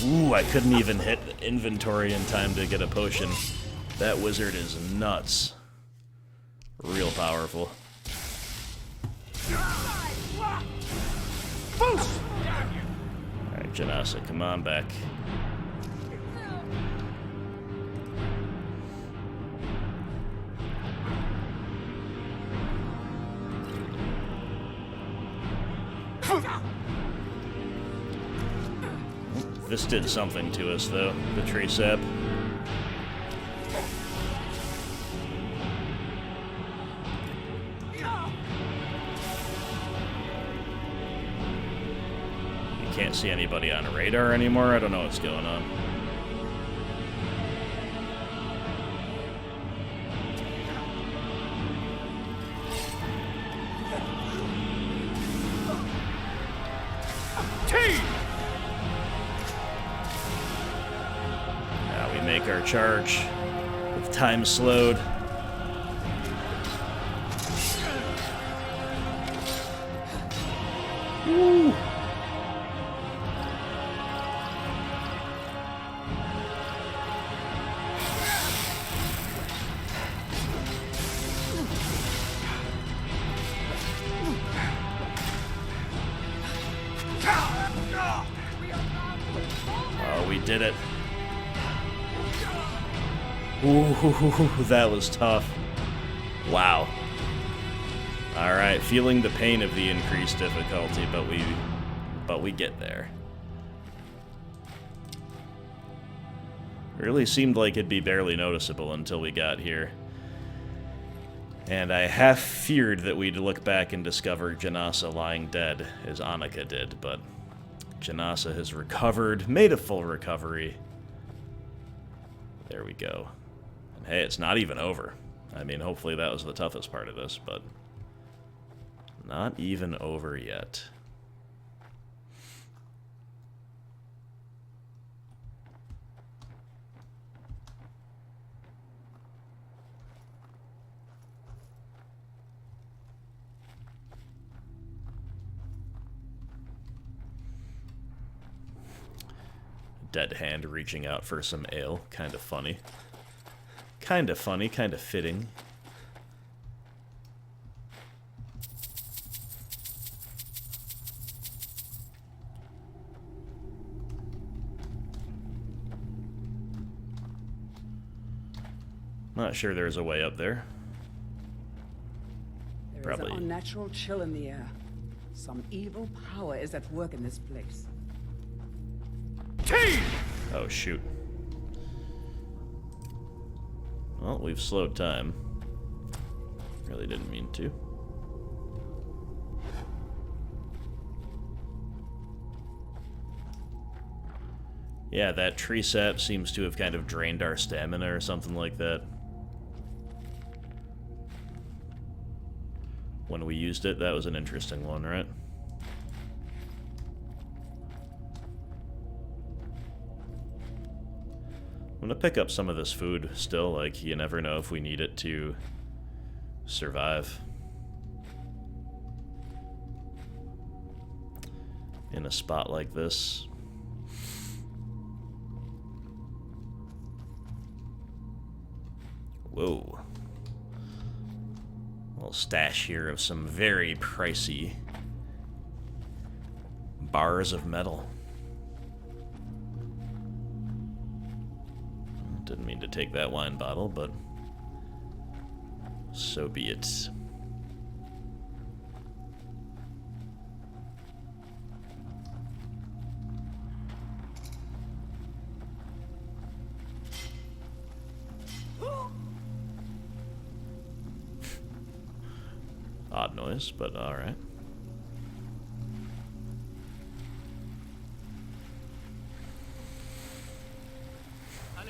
Ooh, I couldn't even hit inventory in time to get a potion. That wizard is nuts. Real powerful. Boost! Alright, Janasa, come on back. This did something to us, though, the tree sap. You can't see anybody on radar anymore? I don't know what's going on. Make our charge with time slowed. Woo. Oh, we did it. Ooh, that was tough. Wow. Alright, feeling the pain of the increased difficulty, but we get there. It really seemed like it'd be barely noticeable until we got here. And I half feared that we'd look back and discover Janasa lying dead, as Annika did, but Janasa has recovered, made a full recovery. There we go. Hey, it's not even over. I mean, hopefully that was the toughest part of this, but not even over yet. Dead hand reaching out for some ale. Kind of funny. Kind of funny, kind of fitting. Not sure there's a way up there. There is an unnatural chill in the air. Some evil power is at work in this place. Oh, shoot. Well, we've slowed time. Really didn't mean to. Yeah, that tree sap seems to have kind of drained our stamina or something like that. When we used it, that was an interesting one, right? I'm gonna pick up some of this food still, like, you never know if we need it to survive. In a spot like this. Whoa. A little stash here of some very pricey bars of metal. Didn't mean to take that wine bottle, but so be it. Odd noise, but alright.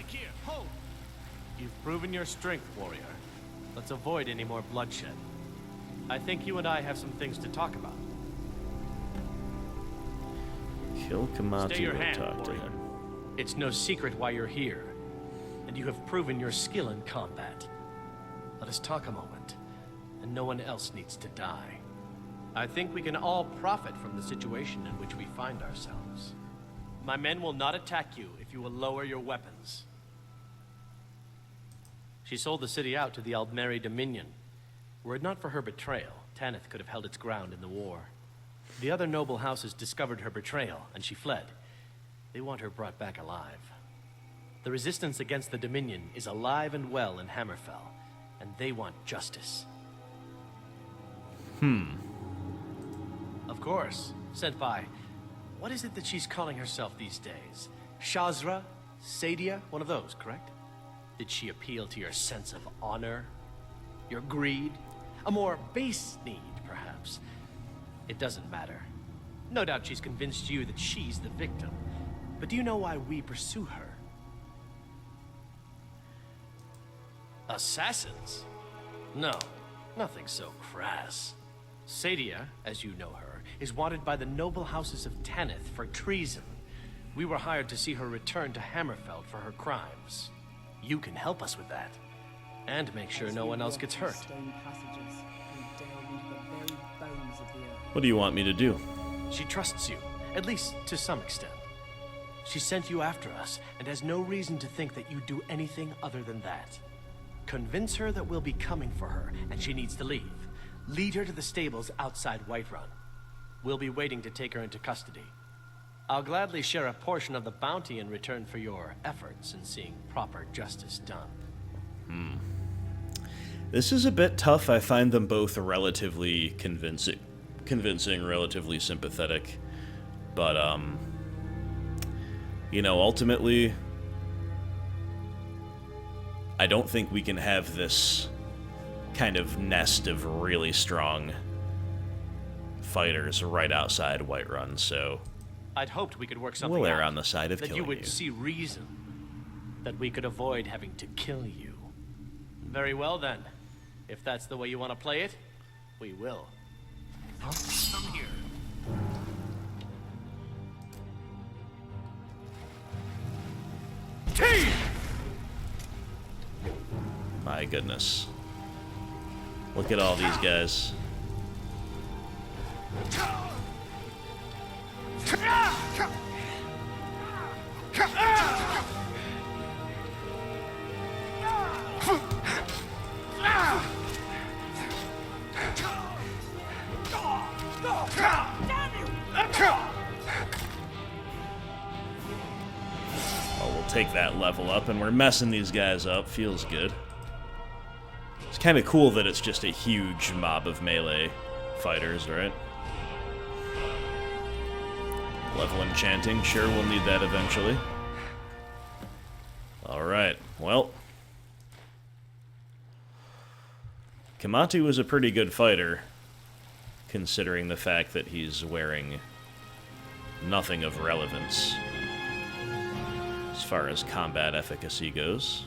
Keir, hold! You've proven your strength, warrior. Let's avoid any more bloodshed. I think you and I have some things to talk about. Kill Kamatu Stay your and hand, talk to warrior. him. It's no secret why you're here, and you have proven your skill in combat. Let us talk a moment, and no one else needs to die. I think we can all profit from the situation in which we find ourselves. My men will not attack you if you will lower your weapons. She sold the city out to the Aldmeri Dominion. Were it not for her betrayal, Tanith could have held its ground in the war. The other noble houses discovered her betrayal, and she fled. They want her brought back alive. The resistance against the Dominion is alive and well in Hammerfell, and they want justice. Of course, sent by... What is it that she's calling herself these days? Shazra? Sadia? One of those, correct? Did she appeal to your sense of honor? Your greed? A more base need, perhaps? It doesn't matter. No doubt she's convinced you that she's the victim. But do you know why we pursue her? Assassins? No, nothing so crass. Sadia, as you know her, is wanted by the noble houses of Tanith for treason. We were hired to see her return to Hammerfell for her crimes. You can help us with that. And make sure no one else gets hurt. What do you want me to do? She trusts you, at least to some extent. She sent you after us, and has no reason to think that you'd do anything other than that. Convince her that we'll be coming for her, and she needs to leave. Lead her to the stables outside Whiterun. We'll be waiting to take her into custody. I'll gladly share a portion of the bounty in return for your efforts in seeing proper justice done. This is a bit tough. I find them both relatively convincing, relatively sympathetic. But, you know, ultimately, I don't think we can have this kind of nest of really strong fighters right outside Whiterun, so I'd hoped we could work something we'll err out on the side of that killing you would see reason, that we could avoid having to kill you. Very well then. If that's the way you want to play it, we will. Come here. My goodness. Look at all these guys. Oh, we'll take that level up, and we're messing these guys up. Feels good. It's kind of cool that it's just a huge mob of melee fighters, right? Level enchanting, sure, we'll need that eventually. Alright, well. Keir is a pretty good fighter, considering the fact that he's wearing nothing of relevance as far as combat efficacy goes.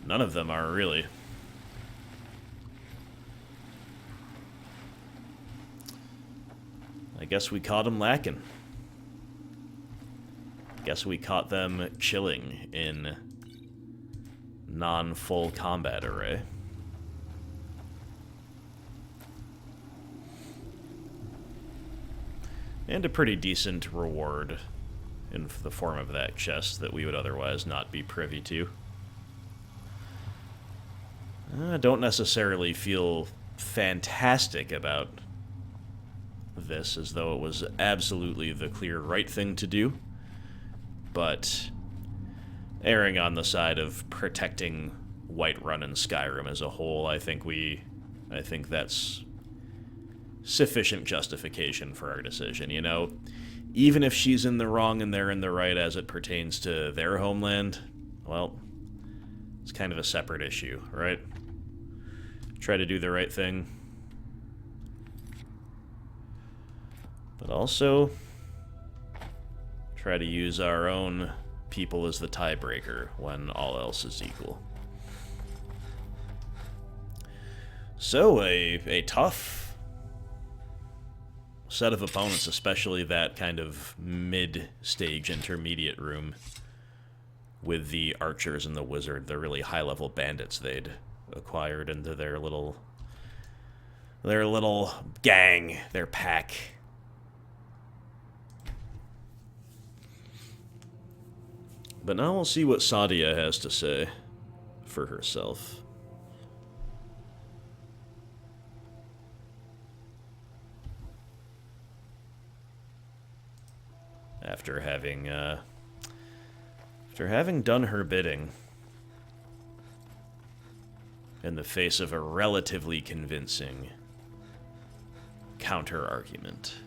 None of them are, really. I guess we caught them lacking. Guess we caught them chilling in non-full combat array. And a pretty decent reward in the form of that chest that we would otherwise not be privy to. I don't necessarily feel fantastic about this, as though it was absolutely the clear right thing to do, but erring on the side of protecting Whiterun and Skyrim as a whole, I think that's sufficient justification for our decision, you know? Even if she's in the wrong and they're in the right as it pertains to their homeland, well, it's kind of a separate issue, right? Try to do the right thing. But also, try to use our own people as the tiebreaker when all else is equal. So, a tough set of opponents, especially that kind of mid-stage intermediate room with the archers and the wizard, the really high-level bandits they'd acquired into their little gang, their pack. But now we'll see what Sadia has to say for herself. After having done her bidding in the face of a relatively convincing counter-argument.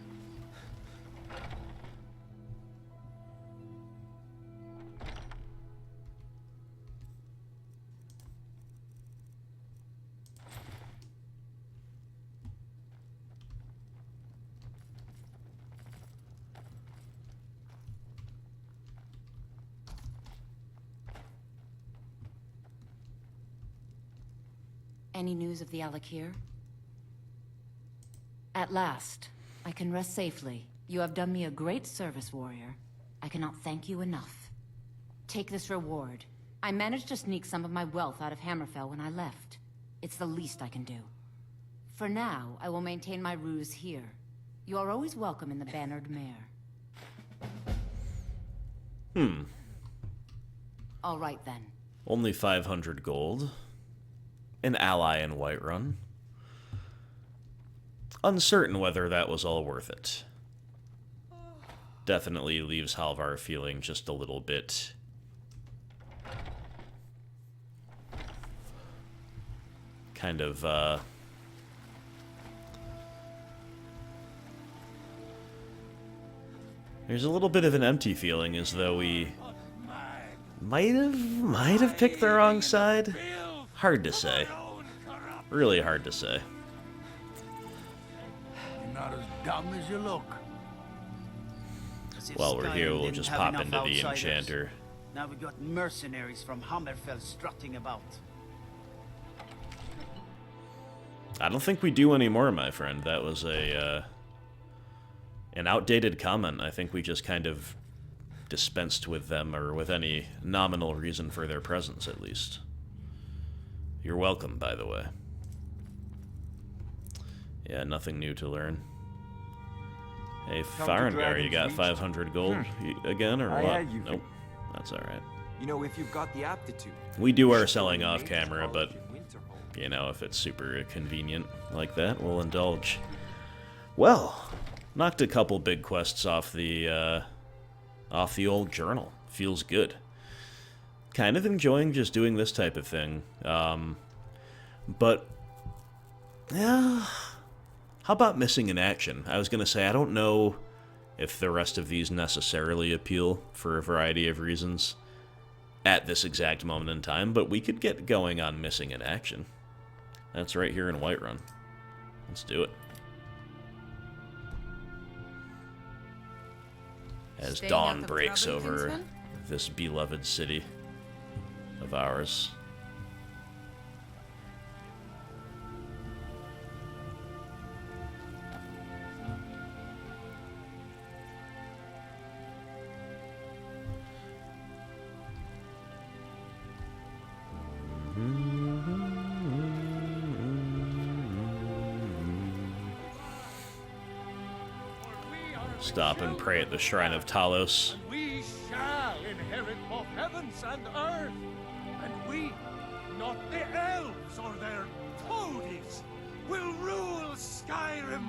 Any news of the Alakir? At last, I can rest safely. You have done me a great service, warrior. I cannot thank you enough. Take this reward. I managed to sneak some of my wealth out of Hammerfell when I left. It's the least I can do. For now, I will maintain my ruse here. You are always welcome in the Bannered Mare. All right, then. Only 500 gold. An ally in Whiterun. Uncertain whether that was all worth it. Definitely leaves Halvar feeling just a little bit kind of there's a little bit of an empty feeling, as though we might have picked the wrong side. Hard to say. Really hard to say. You're not as dumb as you look. While we're here, we'll just pop into the enchanter. Now we got mercenaries from Hammerfell strutting about. I don't think we do anymore, my friend. That was an outdated comment. I think we just kind of dispensed with them, or with any nominal reason for their presence, at least. You're welcome, by the way. Yeah, nothing new to learn. Hey, Farengar, you got 500 gold again, or what? Nope, that's alright. You know, if you've got the aptitude. We do our selling off camera, but, you know, if it's super convenient like that, we'll indulge. Well, knocked a couple big quests off the old journal. Feels good. Kind of enjoying just doing this type of thing. But, yeah, How about missing in action? I was going to say, I don't know if the rest of these necessarily appeal for a variety of reasons at this exact moment in time, but we could get going on missing in action. That's right here in Whiterun. Let's do it. As Staying dawn out of breaks trouble, over Kinsman? this beloved city of ours. Stop and pray at the shrine of Talos. We shall inherit both heavens and earth. And we, not the elves or their toadies, will rule Skyrim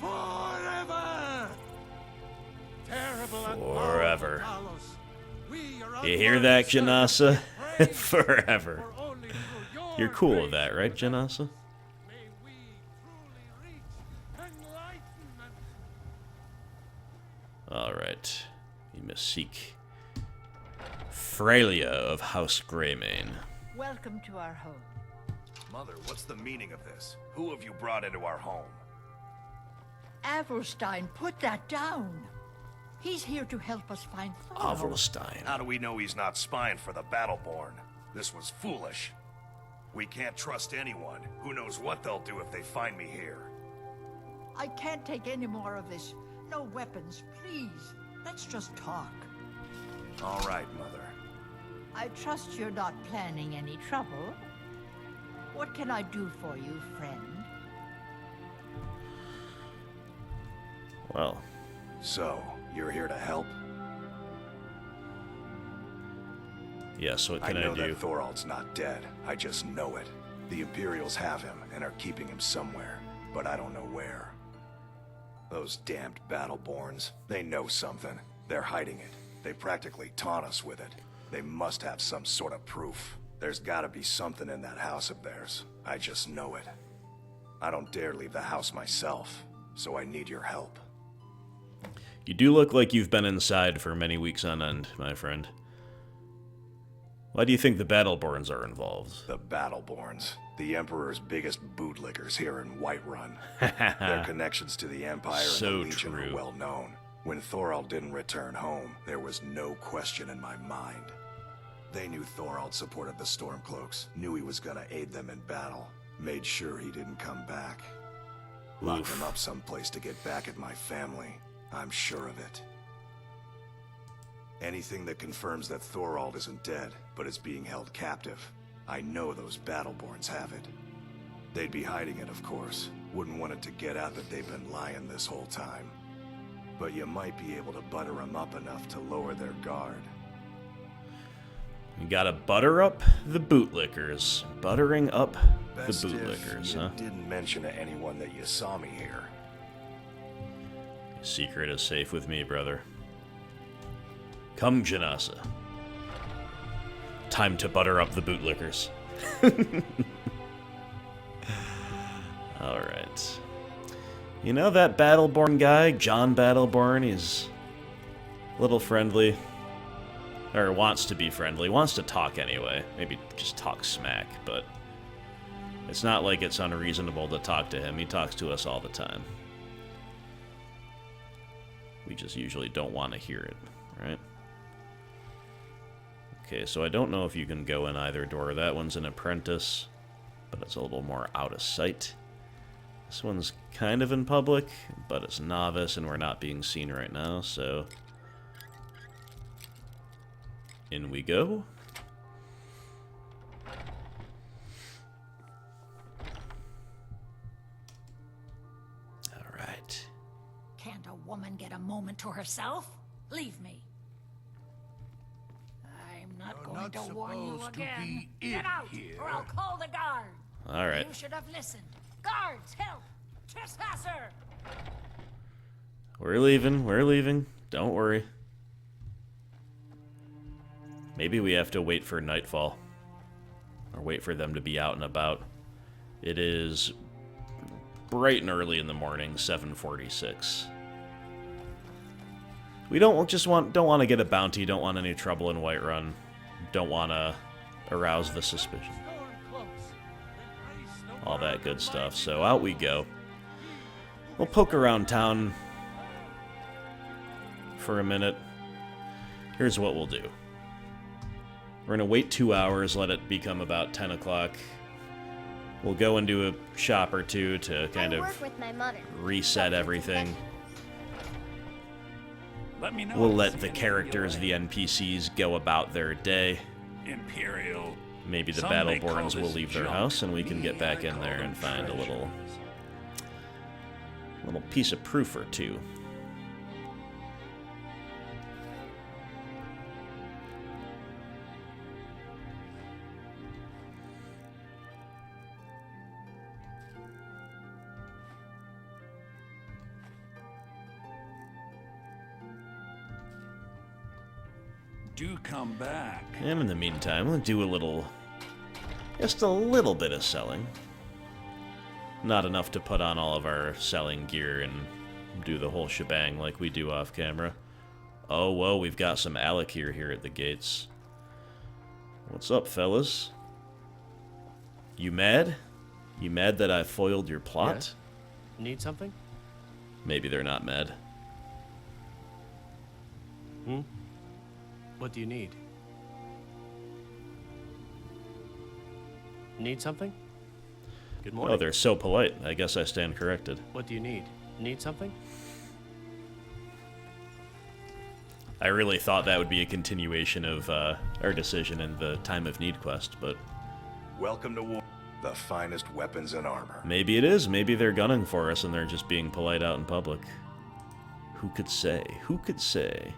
forever. Terrible and Forever. powerful Talos, we are You hear that, Janasa? praise Forever. for only through your You're cool with grace that, right, Janasa? may we truly reach enlightenment. Alright. You must seek Freya of House Greymane. Welcome to our home. Mother, what's the meaning of this? Who have you brought into our home? Avelstein, put that down. He's here to help us find Thor. Avelstein. How do we know he's not spying for the Battleborn? This was foolish. We can't trust anyone. Who knows what they'll do if they find me here? I can't take any more of this. No weapons, please. Let's just talk. All right, Mother. I trust you're not planning any trouble. What can I do for you, friend? Well. So, you're here to help? Yes, what can I know do? that Thorald's not dead. I just know it. The Imperials have him and are keeping him somewhere, but I don't know where. Those damned Battleborns, they know something. They're hiding it. They practically taunt us with it. They must have some sort of proof. There's gotta be something in that house of theirs. I just know it. I don't dare leave the house myself, so I need your help. You do look like you've been inside for many weeks on end, my friend. Why do you think the Battleborns are involved? The Battleborns. The Emperor's biggest bootlickers here in Whiterun. Their connections to the Empire So and the Legion true. are well known. When Thorald didn't return home, there was no question in my mind. They knew Thorald supported the Stormcloaks, knew he was gonna aid them in battle, made sure he didn't come back. Locked him up someplace to get back at my family. I'm sure of it. Anything that confirms that Thorald isn't dead, but is being held captive, I know those Battleborns have it. They'd be hiding it, of course. Wouldn't want it to get out that they've been lying this whole time. But you might be able to butter them up enough to lower their guard. You gotta butter up the bootlickers. Buttering up Best the if bootlickers, you huh? didn't mention to anyone that you saw me here. Secret is safe with me, brother. Come, Janasa. Time to butter up the bootlickers. Alright. You know that Battleborn guy, John Battleborn, he's a little friendly. Or wants to be friendly. Wants to talk anyway. Maybe just talk smack, but it's not like it's unreasonable to talk to him. He talks to us all the time. We just usually don't want to hear it, right? Okay, so I don't know if you can go in either door. That one's an apprentice, but it's a little more out of sight. This one's kind of in public, but it's novice and we're not being seen right now, so in we go. Alright. Can't a woman get a moment to herself? Leave me. I'm not going to warn you again. Get out, or I'll call the guard. Alright. You should have listened. Guards, help! Trespasser! We're leaving. Don't worry. Maybe we have to wait for nightfall. Or wait for them to be out and about. It is bright and early in the morning, 7:46. We don't want to get a bounty, don't want any trouble in Whiterun, don't want to arouse the suspicion. All that good stuff. So out we go. We'll poke around town for a minute. Here's what we'll do. We're going to wait 2 hours, let it become about 10 o'clock. We'll go into a shop or two to kind of reset everything. We'll let the characters, the NPCs, go about their day. Imperial. Maybe the Battleborns will leave their house and we can get back in there and find a little piece of proof or two. Do come back. And in the meantime, we'll do just a little bit of selling. Not enough to put on all of our selling gear and do the whole shebang like we do off camera. Oh, whoa, we've got some Alakir here at the gates. What's up, fellas? You mad? You mad that I foiled your plot? Yes. Need something? Maybe they're not mad. Hmm? What do you need? Need something? Good morning. Oh, they're so polite. I guess I stand corrected. What do you need? Need something? I really thought that would be a continuation of our decision in the Time of Need quest, but... Welcome to war. The finest weapons and armor. Maybe it is. Maybe they're gunning for us and they're just being polite out in public. Who could say? Who could say?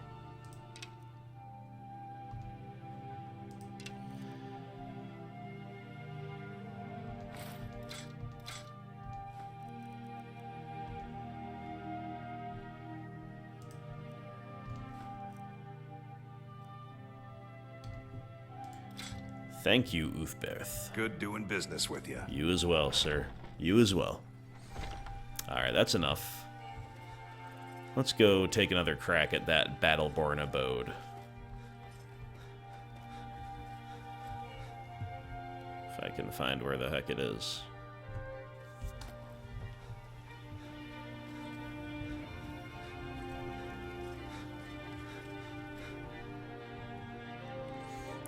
Thank you, Uthberth. Good doing business with you. You as well, sir. You as well. Alright, that's enough. Let's go take another crack at that Battleborn abode. If I can find where the heck it is.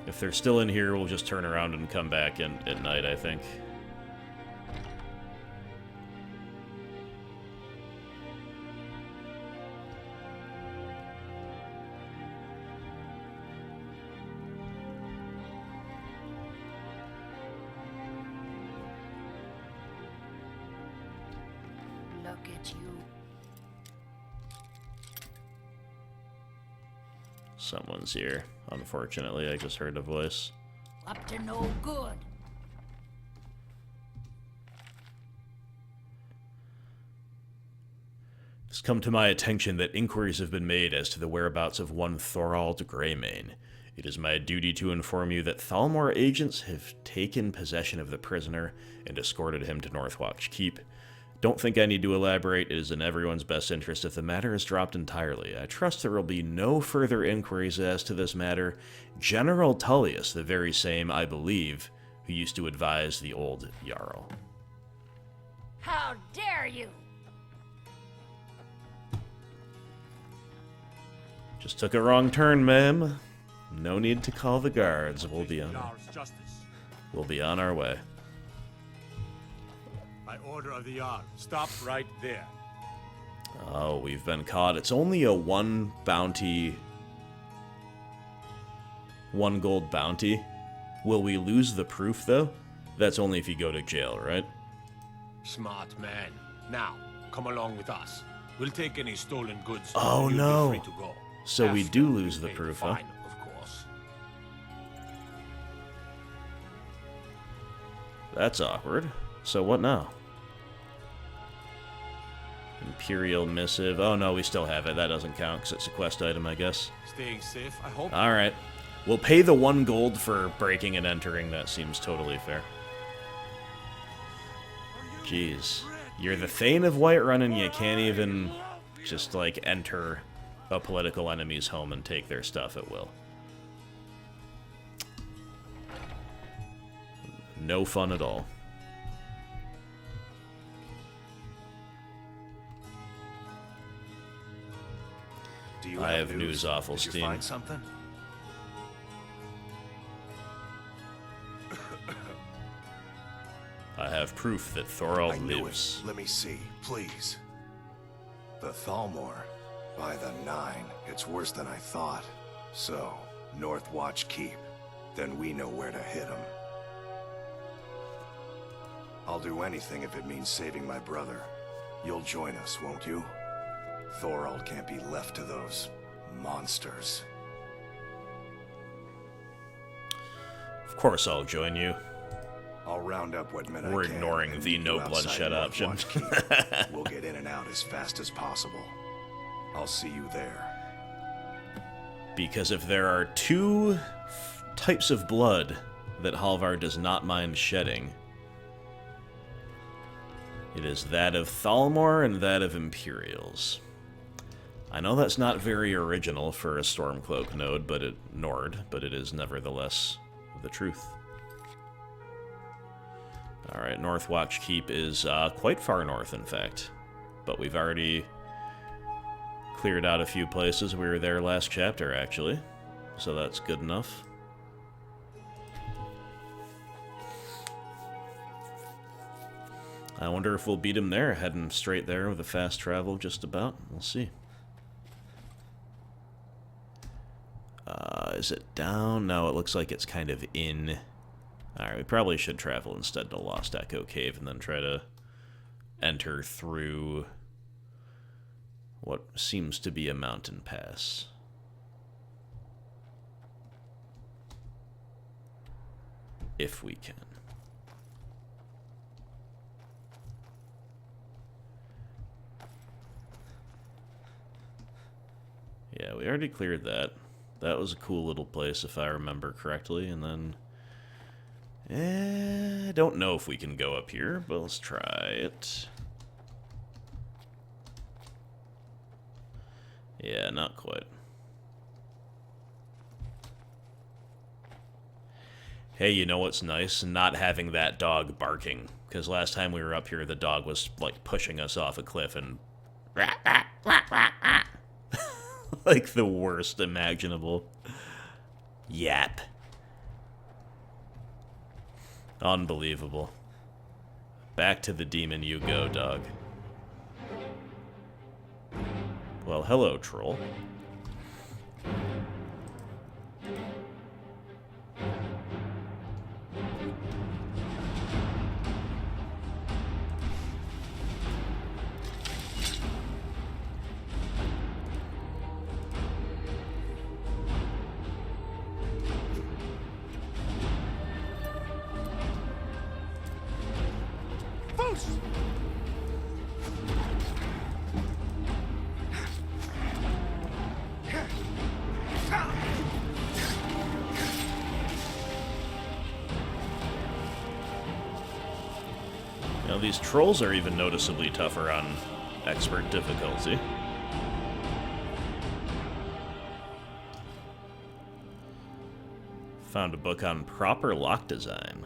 If they're still in here, we'll just turn around and come back at night, I think. Look at you. Someone's here. Unfortunately, I just heard a voice. Up to no good. It's come to my attention that inquiries have been made as to the whereabouts of one Thorald Greymane. It is my duty to inform you that Thalmor agents have taken possession of the prisoner and escorted him to Northwatch Keep. Don't think I need to elaborate. It is in everyone's best interest if the matter is dropped entirely. I trust there will be no further inquiries as to this matter. General Tullius, the very same, I believe, who used to advise the old Jarl. How dare you! Just took a wrong turn, ma'am. No need to call the guards. We'll be on our way. By order of the Jarl, stop right there. Oh, we've been caught. It's only a one gold bounty. Will we lose the proof, though? That's only if you go to jail, right? Smart man. Now, come along with us. We'll take any stolen goods. Oh, and you'll no. be free to go. So we After do lose the pay proof, huh? fine, of course. That's awkward. So what now? Imperial missive. Oh no, we still have it. That doesn't count because it's a quest item, I guess. Staying safe, I hope. Alright. We'll pay the 1 gold for breaking and entering. That seems totally fair. Jeez. You're the Thane of Whiterun and you can't even just, like, enter a political enemy's home and take their stuff at will. No fun at all. Do you I have news, Awful Did you Steam. find something? I have proof that Thorald I knew lives. it. Let me see, please. The Thalmor. By the 9, it's worse than I thought. So, North Watch Keep. Then we know where to hit him. I'll do anything if it means saving my brother. You'll join us, won't you? Thorald can't be left to those monsters. Of course I'll join you. I'll round up what men We're I can ignoring and the meet no you outside bloodshed North option. Watch Keep. We'll get in and out as fast as possible. I'll see you there. Because if there are two types of blood that Halvar does not mind shedding, it is that of Thalmor and that of Imperials. I know that's not very original for a Stormcloak node, but it is nevertheless the truth. Alright, North Watch Keep is quite far north, in fact. But we've already cleared out a few places. We were there last chapter, actually. So that's good enough. I wonder if we'll beat him there, heading straight there with a fast travel just about. We'll see. Is it down? No, it looks like it's kind of in. Alright, we probably should travel instead to Lost Echo Cave and then try to enter through what seems to be a mountain pass. If we can. Yeah, we already cleared that. That was a cool little place, if I remember correctly, and then... I don't know if we can go up here, but let's try it. Yeah, not quite. Hey, you know what's nice? Not having that dog barking. Because last time we were up here, the dog was, like, pushing us off a cliff and... like the worst imaginable. Yap. Unbelievable. Back to the demon you go, dog. Well, hello, troll. Now, these trolls are even noticeably tougher on expert difficulty. Found a book on proper lock design,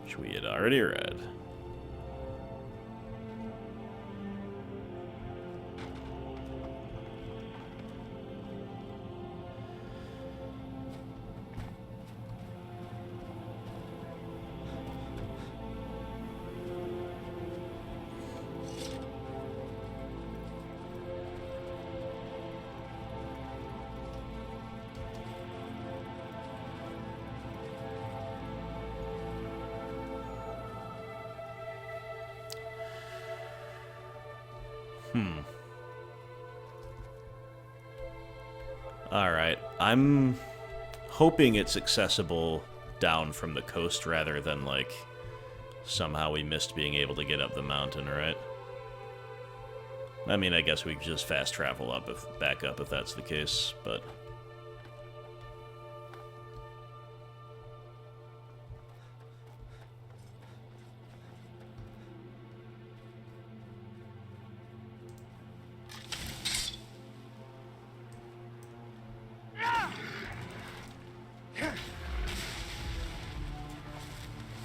which we had already read. Alright, I'm hoping it's accessible down from the coast rather than, like, somehow we missed being able to get up the mountain, right? I mean, I guess we could just fast travel up back up if that's the case, but...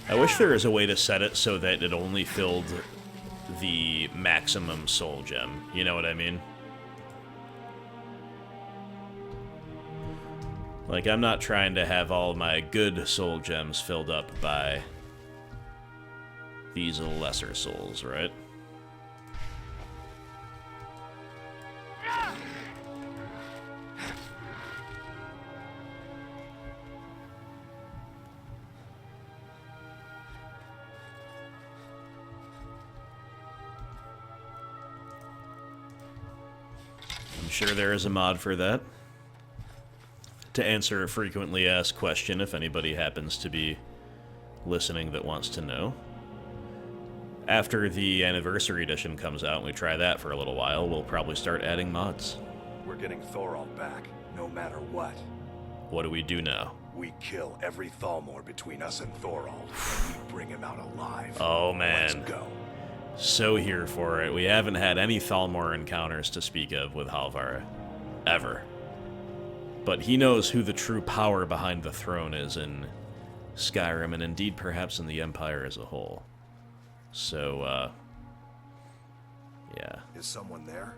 I wish there was a way to set it so that it only filled the maximum soul gem. You know what I mean? Like, I'm not trying to have all my good soul gems filled up by these lesser souls, right? I'm sure there is a mod for that. To answer a frequently asked question, if anybody happens to be listening that wants to know. After the Anniversary Edition comes out and we try that for a little while, we'll probably start adding mods. We're getting Thorald back, no matter what. What do we do now? We kill every Thalmor between us and Thorald, and we bring him out alive. Oh man. Let's go. So here for it. We haven't had any Thalmor encounters to speak of with Halvar. Ever. But he knows who the true power behind the throne is in Skyrim, and indeed perhaps in the Empire as a whole. So, yeah. Is someone there?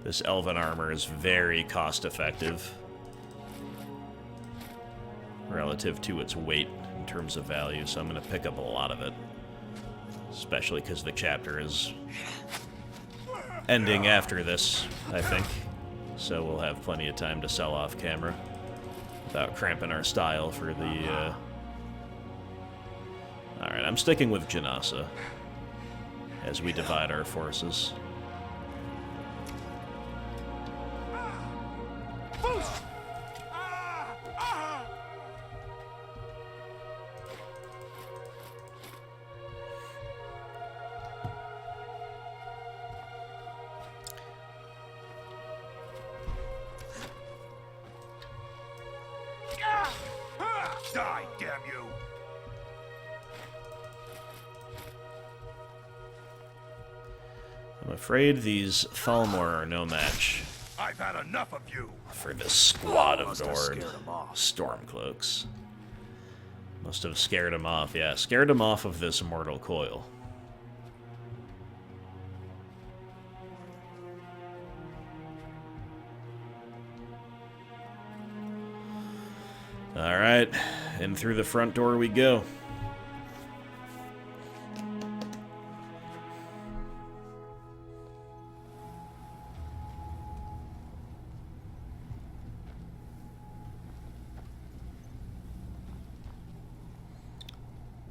This Elven Armor is very cost-effective relative to its weight in terms of value, so I'm going to pick up a lot of it. Especially because the chapter is ending after this, I think. So we'll have plenty of time to sell off camera without cramping our style for the... Alright, I'm sticking with Janasa as we divide our forces. Die, damn you! I'm afraid these Thalmor are no match I've had enough of you. for this squad of Must have Nord scared 'em off. Stormcloaks. Must have scared him off, yeah. Scared him off of this immortal coil. Alright, in through the front door we go.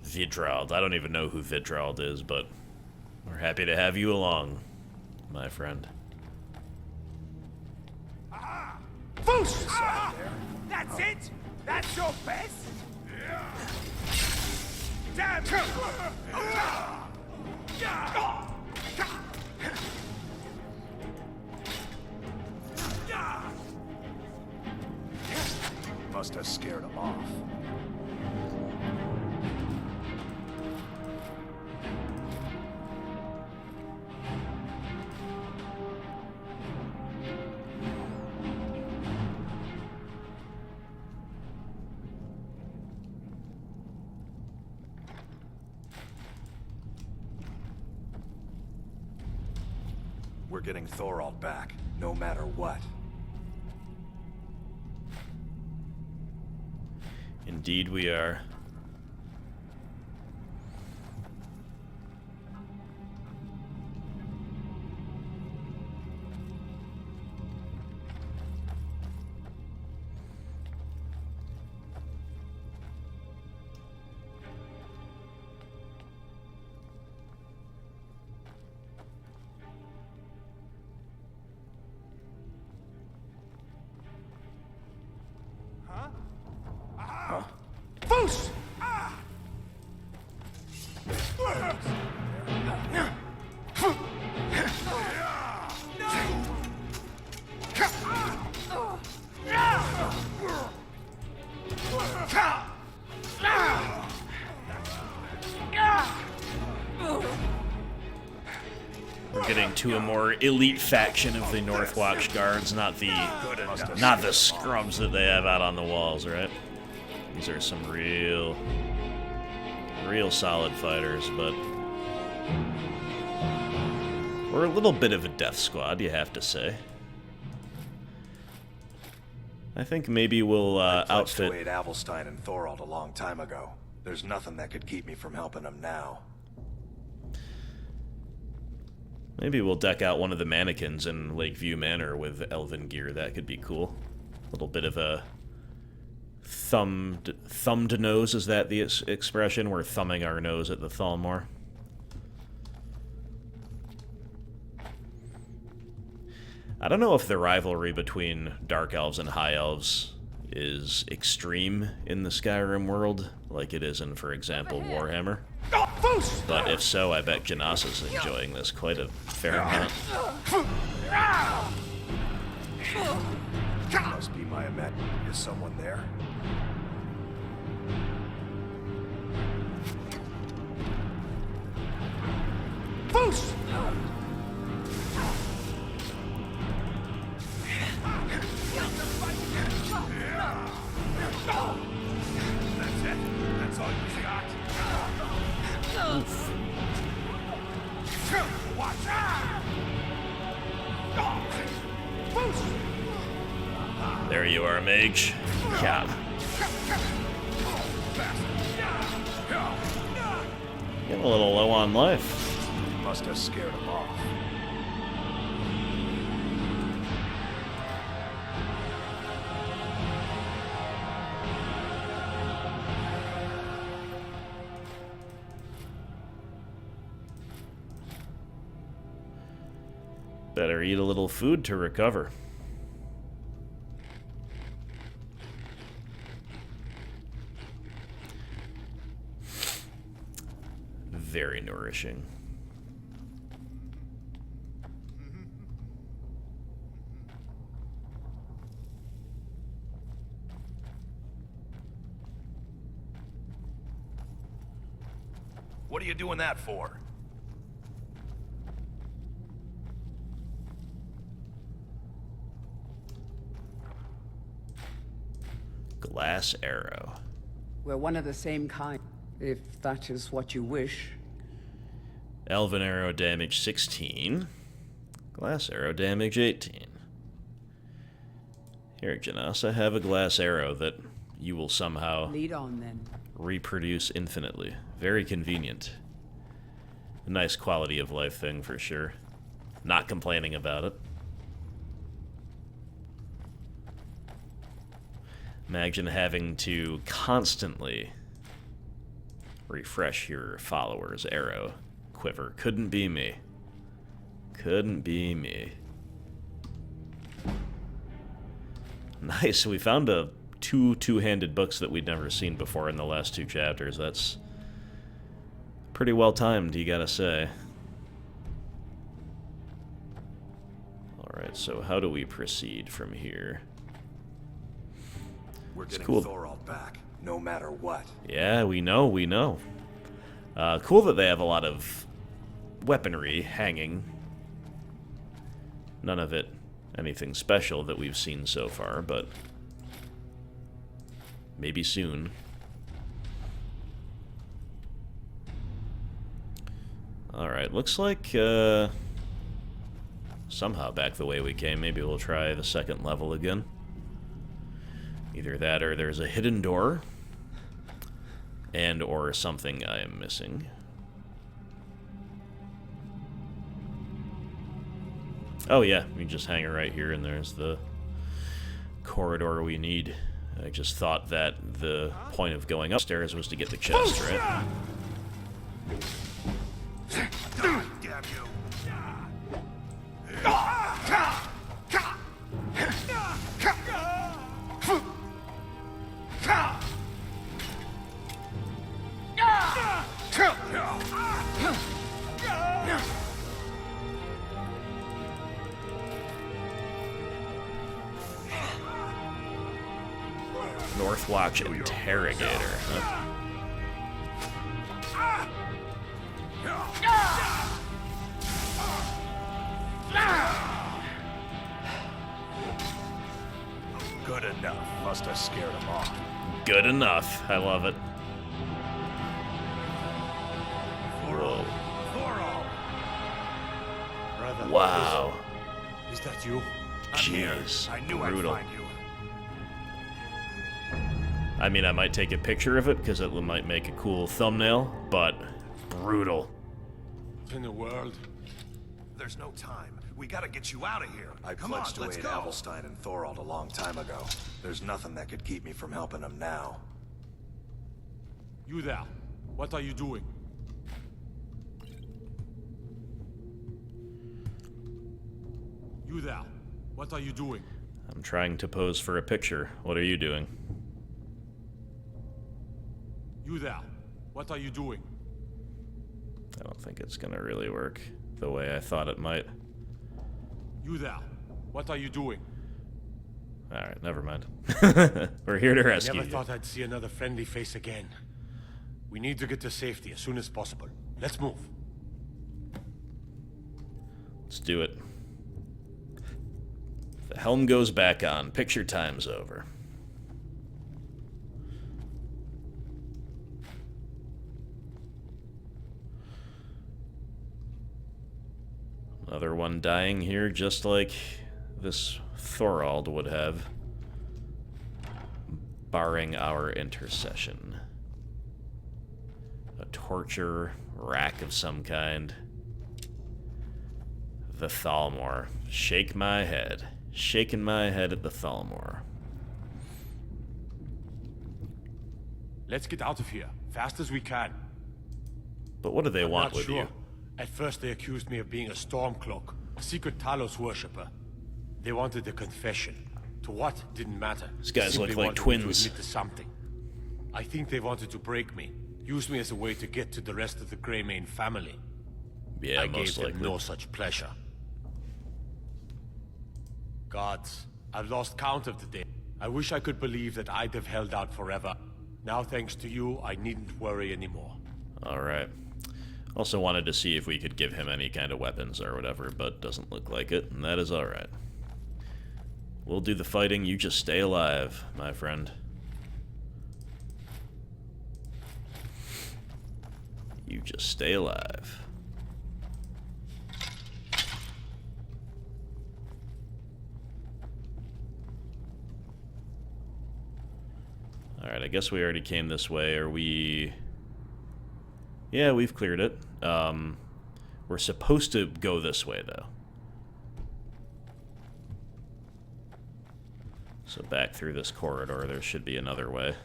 Vidrald. I don't even know who Vidrald is, but we're happy to have you along, my friend. Foosh! That's it? That's your best? Damn Must have scared him off. We're getting Thorald back, no matter what. Indeed we are. Foosh! upgrading to a more elite faction of the Northwatch guards, not the scrubs that they have out on the walls, right? These are some real solid fighters, but we're a little bit of a death squad, you have to say. I think maybe we'll outfit... I pledged to aid Avelstein and Thorald a long time ago. There's nothing that could keep me from helping them now. Maybe we'll deck out one of the mannequins in Lakeview Manor with elven gear. That could be cool. A little bit of a thumbed nose, is that the expression? We're thumbing our nose at the Thalmor. I don't know if the rivalry between Dark Elves and High Elves is extreme in the Skyrim world, like it is in, for example, Warhammer. But if so, I bet Janasa's enjoying this quite a fair amount. Must be my Amet. Is someone there? Foos! That's it. That's all you got. Oof. Watch out! There you are, mage. Yeah. Getting a little low on life. Must have scared him off. Better eat a little food to recover. Very nourishing. What are you doing that for? Glass arrow. We're one of the same kind, if that is what you wish. Elven arrow damage 16. Glass arrow damage 18. Here, Janasa, have a glass arrow that you will somehow lead on then. Reproduce infinitely. Very convenient. A nice quality of life thing for sure. Not complaining about it. Imagine having to constantly refresh your follower's arrow quiver. Couldn't be me. Couldn't be me. Nice, we found two-handed books that we'd never seen before in the last 2 chapters. That's pretty well timed, you gotta say. Alright, so how do we proceed from here? We're getting cool. Thorald back, no matter what. Yeah, we know. Cool that they have a lot of weaponry hanging. None of it anything special that we've seen so far, but maybe soon. Alright, looks like somehow back the way we came. Maybe we'll try the second level again. Either that or there's a hidden door. And or something I am missing. Oh yeah, we just hang it right here and there's the corridor we need. I just thought that the point of going upstairs was to get the chest, right? Damn you! Northwatch Interrogator, huh? Good enough. Must have scared him off. Good enough. I love it. Whoa. Brother, Wow. Is that you? Jeez. I knew Brutal. I'd find you. I mean, I might take a picture of it because it might make a cool thumbnail, but brutal. In the world? There's no time. We gotta get you out of here. I pledged to aid Avelstein and Thorald a long time ago. There's nothing that could keep me from helping him now. You there. What are you doing? You there. What are you doing? I'm trying to pose for a picture. What are you doing? You there. What are you doing? I don't think it's gonna really work the way I thought it might. You there. What are you doing? Alright, never mind. We're here to rescue Never you. thought I'd see another friendly face again. We need to get to safety as soon as possible. Let's move. Let's do it. The helm goes back on. Picture time's over. Another one dying here, just like this Thorald would have, barring our intercession. A torture rack of some kind. The Thalmor. Shake my head. Shaking my head at the Thalmor. Let's get out of here, fast as we can. But what do they want with you? At first they accused me of being a Stormcloak, a secret Talos worshipper. They wanted a confession. To what didn't matter. These guys look Simply like wanted me to twins. admit to something. I think they wanted to break me, use me as a way to get to the rest of the Greymane family. Yeah, I most gave them likely. no such pleasure. Gods, I've lost count of the day. I wish I could believe that I'd have held out forever. Now, thanks to you, I needn't worry anymore. Alright. Also wanted to see if we could give him any kind of weapons or whatever, but doesn't look like it, and that is alright. We'll do the fighting, you just stay alive, my friend. You just stay alive. Alright, I guess we already came this way. Are we... Yeah, we've cleared it. We're supposed to go this way, though. So back through this corridor, there should be another way.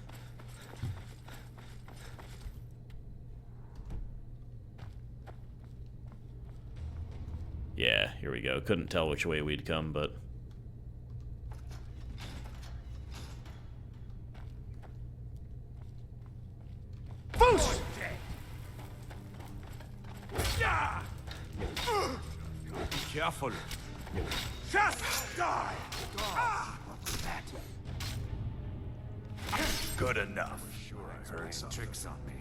Yeah, here we go. Couldn't tell which way we'd come, but... Be careful. Just die! Good enough. Sure, I heard some tricks on me.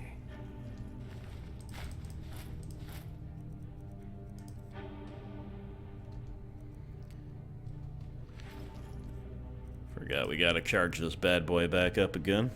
Forgot we gotta charge this bad boy back up again.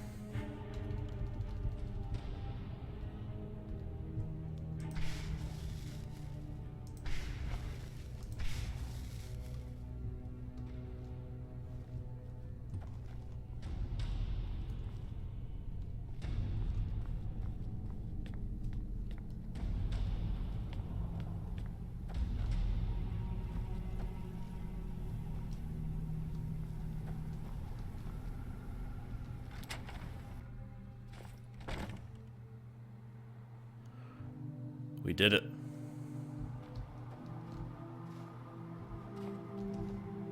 We did it.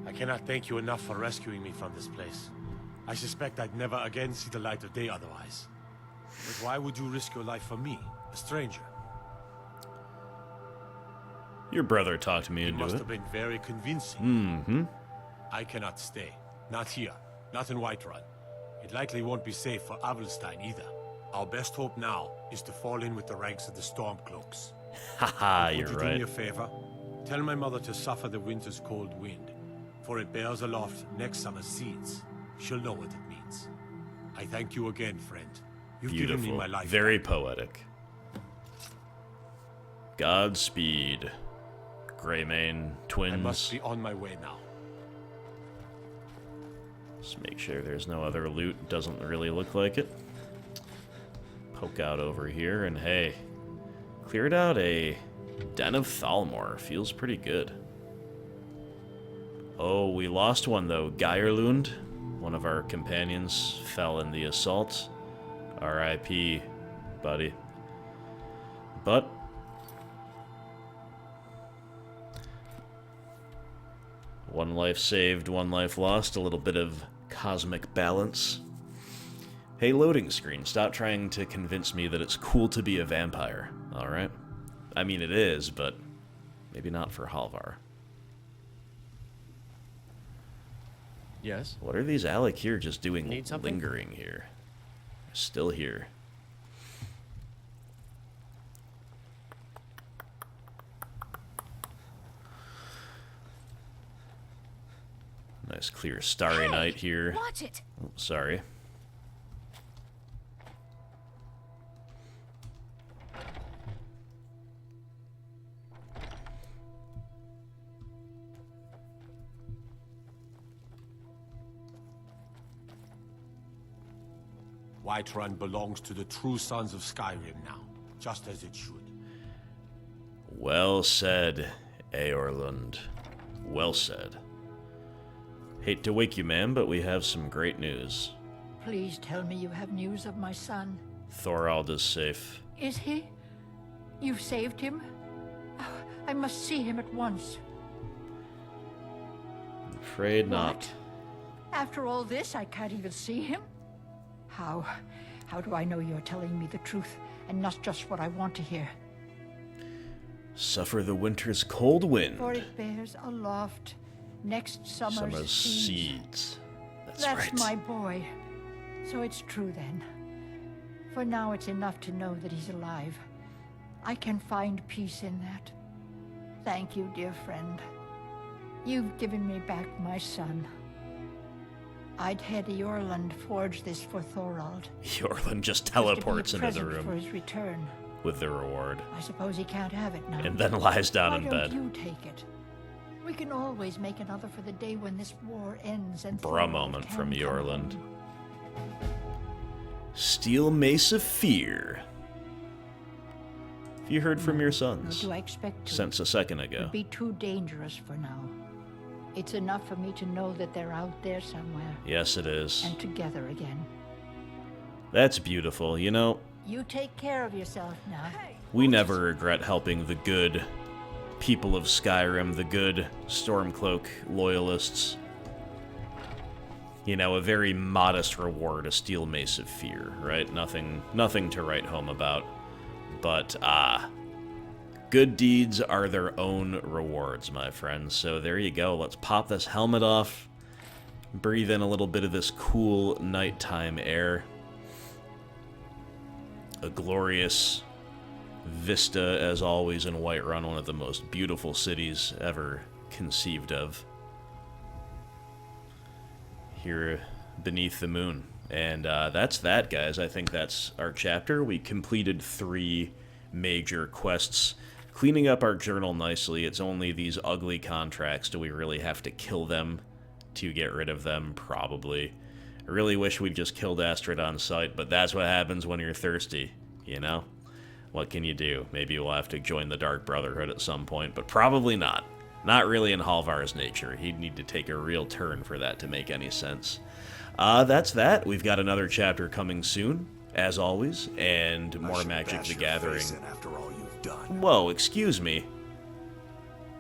I cannot thank you enough for rescuing me from this place. I suspect I'd never again see the light of day otherwise. But why would you risk your life for me, a stranger? Your brother talked me It into must it. have been very convincing. Mm-hmm. I cannot stay. Not here. Not in Whiterun. It likely won't be safe for Avelstein either. Our best hope now is to fall in with the ranks of the Stormcloaks. Haha, Would you're you do right. me a favor? Tell my mother to suffer the winter's cold wind, for it bears aloft next summer's seeds. she'll know what it means. I thank you again, friend. You've Beautiful. given me my life. Very poetic. Godspeed, Greymane twins. I must be on my way now. Just make sure there's no other loot. Doesn't really look like it. Poke out over here, and hey, cleared out a Den of Thalmor. Feels pretty good. Oh, we lost one though. Geirlund, one of our companions, fell in the assault. R.I.P., buddy. But one life saved, one life lost. A little bit of cosmic balance. Hey, loading screen, stop trying to convince me that it's cool to be a vampire, alright? I mean, it is, but maybe not for Halvar. Yes? What are these Alec here just doing Need something? lingering here? Still here. Nice clear starry night here. Watch it. Oh, sorry. Whiterun belongs to the true sons of Skyrim now, just as it should. Well said, Eorlund. Well said. Hate to wake you, ma'am, but we have some great news. Please tell me you have news of my son. Thorald is safe. Is he? You've saved him? Oh, I must see him at once. I'm afraid not. What? After all this, I can't even see him? How do I know you're telling me the truth and not just what I want to hear? Suffer the winter's cold wind. For it bears aloft next summer's seeds. That's right. my boy. So it's true then. For now it's enough to know that he's alive. I can find peace in that. Thank you, dear friend. You've given me back my son. I'd had Eorlund forge this for Thorald. Eorlund just teleports into the room for his return. with the reward. I suppose he can't have it now. And then lies down in Why bed. don't you take it? We can always make another for the day when this war ends and Bra Thorald moment can from come Eorlund. home. Steel Mace of Fear. Have you heard from your sons? Nor do I expect to. Since a second ago. Would be too dangerous for now. It's enough for me to know that they're out there somewhere. Yes, it is. And together again. That's beautiful. You know, You take care of yourself now. we never regret helping the good people of Skyrim, the good Stormcloak loyalists. You know, a very modest reward, a Steel Mace of Fear, right? Nothing to write home about. But, good deeds are their own rewards, my friends. So there you go. Let's pop this helmet off. Breathe in a little bit of this cool nighttime air. A glorious vista, as always, in Whiterun, one of the most beautiful cities ever conceived of. Here beneath the moon. And that's that, guys. I think that's our chapter. We completed 3 major quests. Cleaning up our journal nicely. It's only these ugly contracts. Do we really have to kill them to get rid of them? Probably. I really wish we'd just killed Astrid on sight, but that's what happens when you're thirsty, you know? What can you do? Maybe we'll have to join the Dark Brotherhood at some point, but probably not. Not really in Halvar's nature. He'd need to take a real turn for that to make any sense. That's that. We've got another chapter coming soon, as always, and more Magic the Gathering. After all you've done. Whoa, excuse me.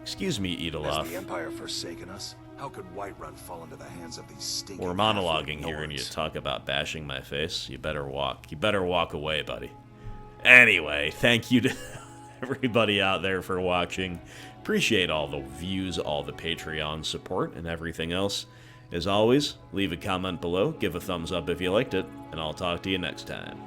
Excuse me, Has Edelof. the Empire forsaken us? How could Whiterun fall into the hands of these stinking... We're monologuing here and you talk about bashing my face. You better walk. You better walk away, buddy. Anyway, thank you to everybody out there for watching. Appreciate all the views, all the Patreon support, and everything else. As always, leave a comment below, give a thumbs up if you liked it, and I'll talk to you next time.